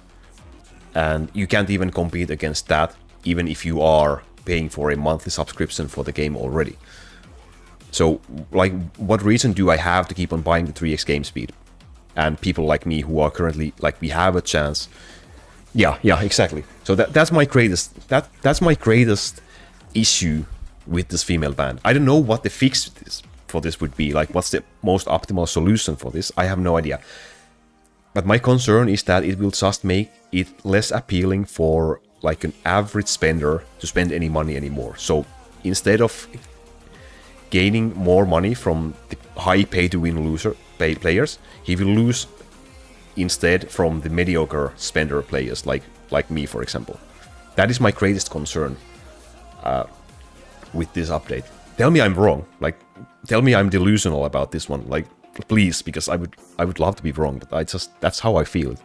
and you can't even compete against that, even if you are paying for a monthly subscription for the game already. So, like, what reason do I have to keep on buying the 3x game speed? And people like me who are currently, like, we have a chance. Yeah, exactly. So that's my greatest, that's my greatest issue with this female band. I don't know what the fix for this would be. Like, what's the most optimal solution for this? I have no idea. But my concern is that it will just make it less appealing for like an average spender to spend any money anymore. So instead of gaining more money from the high pay-to-win players, he will lose instead from the mediocre spender players like me, for example. That is my greatest concern with this update. Tell me I'm wrong. Like, tell me I'm delusional about this one. Like, please, because I would love to be wrong, but that's how I feel.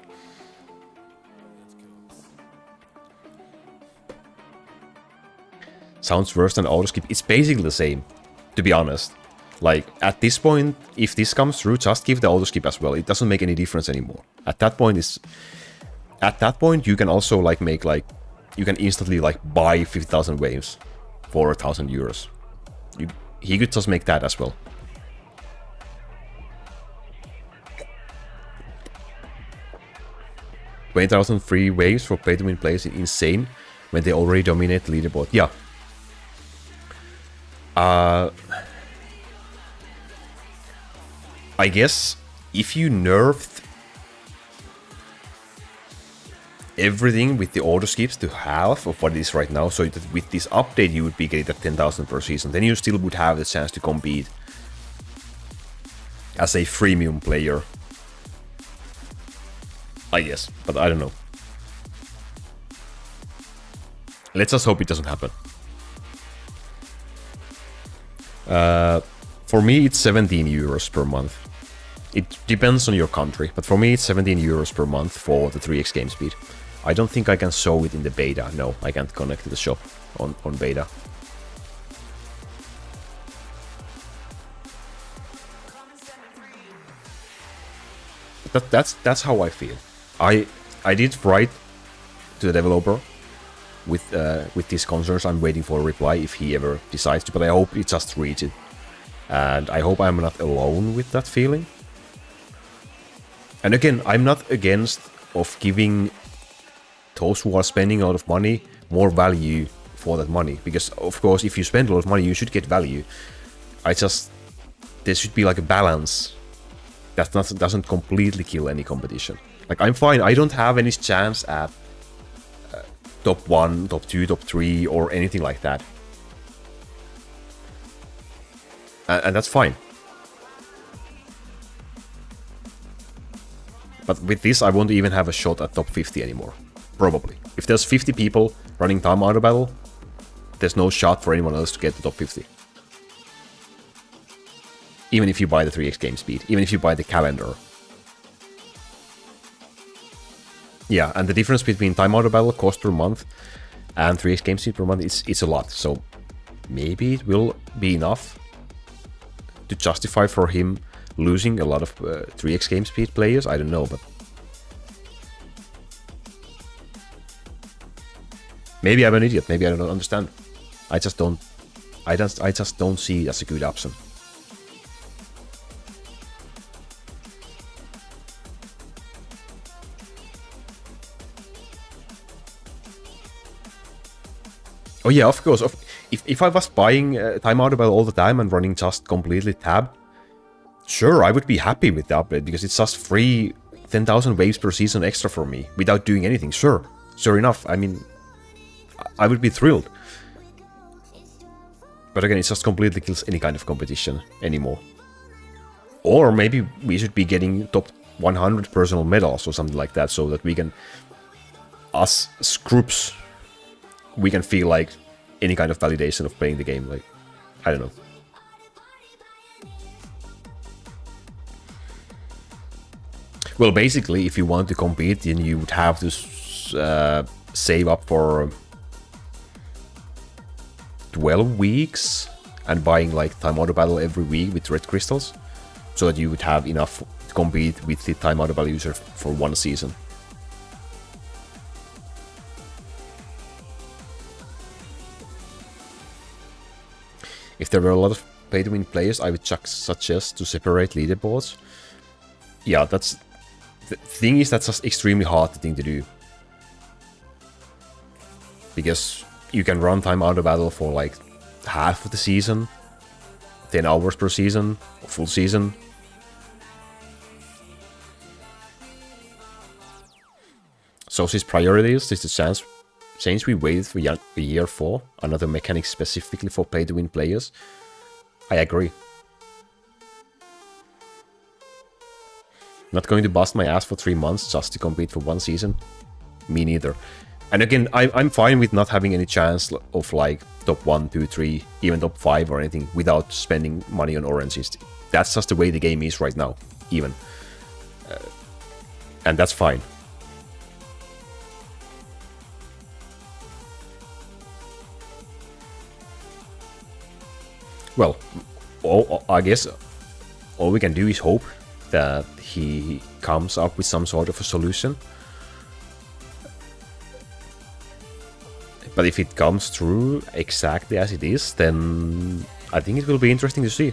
Sounds worse than autoskip. It's basically the same, to be honest. Like, at this point, if this comes through, just give the autoskip as well. It doesn't make any difference anymore. At that point, you can also like make like, you can instantly like buy 50,000 waves for 1,000 euros. He could just make that as well. $20,000 free waves for pay-to-win players is insane when they already dominate the leaderboard. Yeah. I guess if you nerfed everything with the auto skips to half of what it is right now, so that with this update you would be getting at 10,000 per season, then you still would have the chance to compete as a freemium player, I guess, but I don't know. Let's just hope it doesn't happen. For me, it's 17 euros per month. It depends on your country, but for me it's 17 euros per month for the 3x game speed. I don't think I can show it in the beta. No, I can't connect to the shop on beta. That's how I feel. I did write to the developer with these concerns. I'm waiting for a reply if he ever decides to, but I hope he just reads it. And I hope I'm not alone with that feeling. And again, I'm not against of giving those who are spending a lot of money more value for that money. Because, of course, if you spend a lot of money, you should get value. There should be like a balance that doesn't completely kill any competition. Like, I'm fine. I don't have any chance at top 1, top 2, top 3, or anything like that. And that's fine. But with this, I won't even have a shot at top 50 anymore. Probably. If there's 50 people running time auto battle, there's no shot for anyone else to get the top 50. Even if you buy the 3x game speed. Even if you buy the calendar. Yeah, and the difference between time auto battle cost per month and 3x game speed per month it's a lot. So maybe it will be enough to justify for him losing a lot of 3x game speed players. I don't know, but maybe I'm an idiot. Maybe I don't understand. I just don't see it as a good option. Oh yeah, of course. If I was buying time auto battle all the time and running just completely tab, sure, I would be happy with the upgrade because it's just free 10,000 waves per season extra for me without doing anything. Sure enough. I mean, I would be thrilled. But again, it just completely kills any kind of competition anymore. Or maybe we should be getting top 100 personal medals or something like that, so that we can, us groups, we can feel like any kind of validation of playing the game. Like, I don't know. Well, basically, if you want to compete, then you would have to save up for 12 weeks and buying like time auto battle every week with red crystals, so that you would have enough to compete with the time auto battle user for one season. If there were a lot of pay-to-win players, I would suggest to separate leaderboards. Yeah, that's... The thing is, that's just extremely hard thing to do. Because you can run time auto battle for like half of the season, 10 hours per season, or full season. So his priorities is the change we waited for a year for, another mechanic specifically for pay-to-win players. I agree. Not going to bust my ass for 3 months just to compete for one season? Me neither. And again, I'm fine with not having any chance of like top 1, 2, 3, even top 5 or anything without spending money on oranges. That's just the way the game is right now, even. And that's fine. Well, I guess all we can do is hope that he comes up with some sort of a solution. But if it comes through exactly as it is, then I think it will be interesting to see.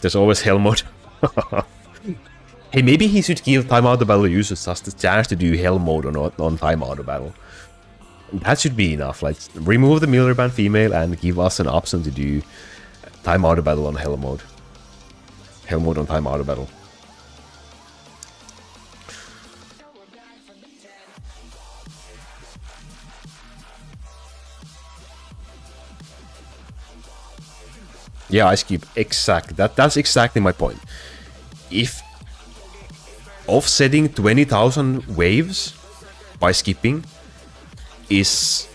There's always hell mode. Hey, maybe he should give time auto battle users just the chance to do hell mode on time auto battle. That should be enough. Like, remove the Millerban female and give us an option to do time auto battle on hell mode. Hell mode on time auto battle. Yeah, I skip. Exactly. That's exactly my point. If offsetting 20,000 waves by skipping is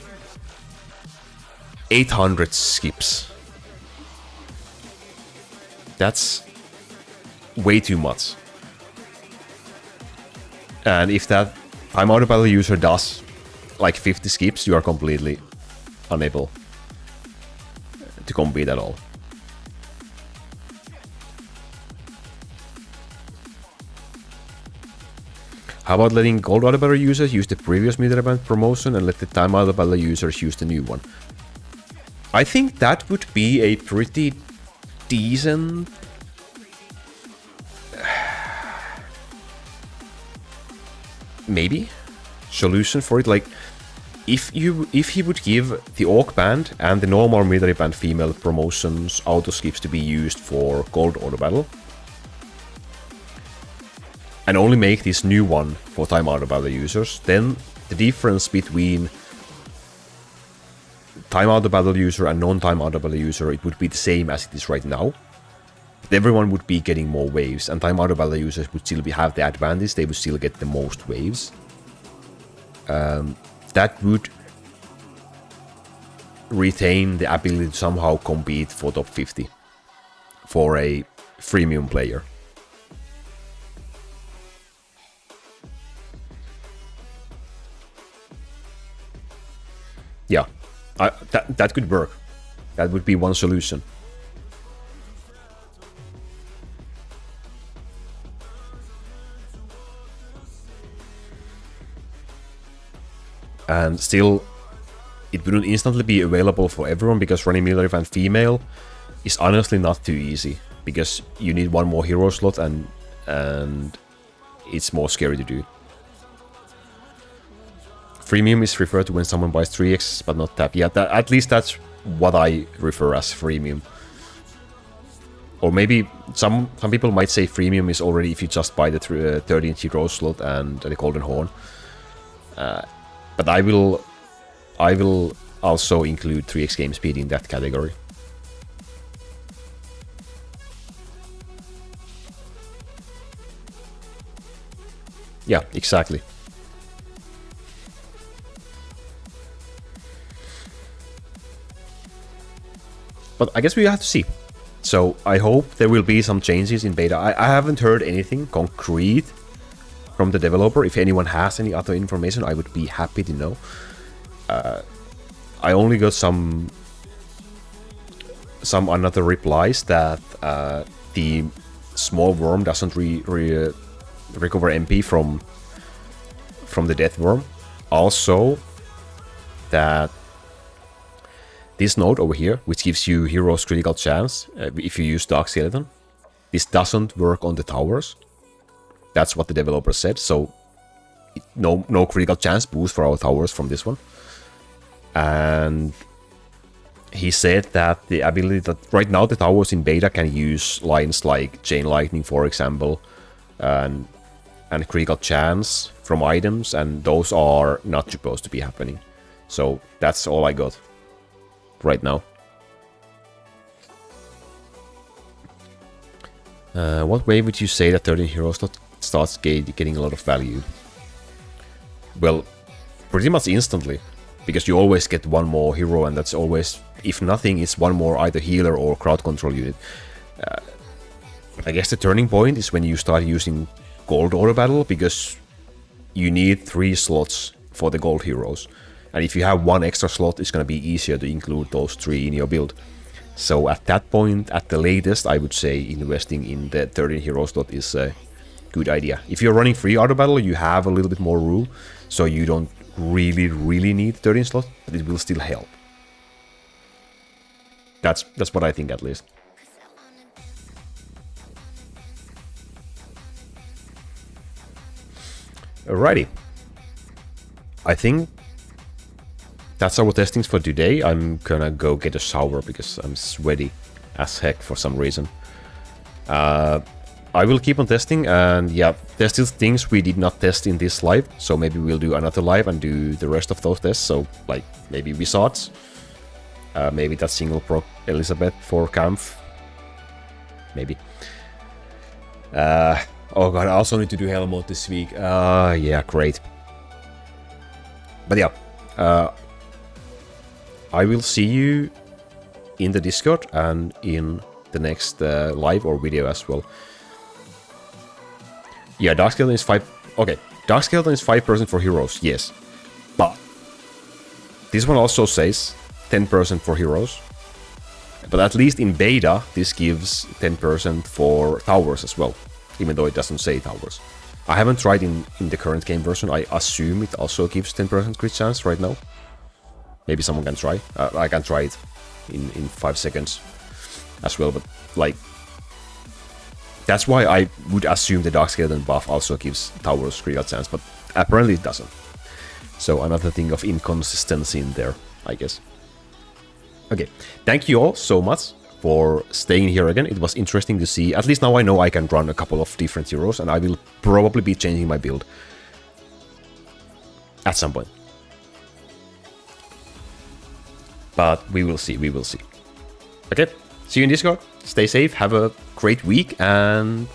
800 skips. That's way too much. And if that time out of battle user does like 50 skips, you are completely unable to compete at all. How about letting gold out of battle users use the previous military band promotion and let the time out of battle users use the new one? I think that would be a pretty decent maybe solution for it. Like if he would give the orc band and the normal military band female promotions auto skips to be used for gold auto battle, and only make this new one for time out of battle users, then the difference between time out of battle user and non-time out of battle user, it would be the same as it is right now. But everyone would be getting more waves, and time out of battle users would still have the advantage. They would still get the most waves. That would retain the ability to somehow compete for top 50 for a freemium player. Yeah, that could work. That would be one solution. And still, it wouldn't instantly be available for everyone, because running military band female is honestly not too easy, because you need one more hero slot and it's more scary to do. Freemium is referred to when someone buys 3x but not tap. Yeah, at least that's what I refer as freemium. Or maybe some people might say freemium is already if you just buy the 13th hero slot and the golden horn. But I will also include 3x game speed in that category. Yeah, exactly. But I guess we have to see. So I hope there will be some changes in beta. I haven't heard anything concrete from the developer. If anyone has any other information, I would be happy to know. I only got some another replies that the small worm doesn't recover MP from the death worm. Also, that this node over here, which gives you hero's critical chance if you use Dark Skeleton, this doesn't work on the towers. That's what the developer said. So no critical chance boost for our towers from this one. And he said that the ability that right now the towers in beta can use lines like Chain Lightning, for example, and critical chance from items, and those are not supposed to be happening. So that's all I got right now. What way would you say that 13 heroes starts getting a lot of value? Well, pretty much instantly, because you always get one more hero, and that's always, if nothing, it's one more either healer or crowd control unit. I guess the turning point is when you start using gold auto battle, because you need 3 slots for the gold heroes. And if you have 1 extra slot, it's going to be easier to include those 3 in your build. So at that point, at the latest, I would say investing in the 13 hero slot is a good idea. If you're running free auto battle, you have a little bit more room, so you don't really need 13 slot, but it will still help. That's what I think, at least. Alrighty. I think that's our testings for today. I'm gonna go get a shower because I'm sweaty as heck for some reason. I will keep on testing, and yeah, there's still things we did not test in this live, so maybe we'll do another live and do the rest of those tests. So like maybe Wizards, maybe that single proc Elizabeth for Kampf, maybe. Oh god, I also need to do Hell mode this week. Yeah, great. But yeah, I will see you in the Discord and in the next live or video as well. Yeah, Dark Skeleton is 5... Okay, Dark Skeleton is 5% for heroes, yes. But this one also says 10% for heroes. But at least in beta, this gives 10% for towers as well, even though it doesn't say towers. I haven't tried in the current game version. I assume it also gives 10% crit chance right now. Maybe someone can try. I can try it in 5 seconds as well, but like... That's why I would assume the Dark Skeleton buff also gives towers critical chance, but apparently it doesn't. So another thing of inconsistency in there, I guess. Okay, thank you all so much for staying here again. It was interesting to see. At least now I know I can run a couple of different heroes, and I will probably be changing my build at some point. But we will see, we will see. Okay, see you in Discord. Stay safe, have a great week, and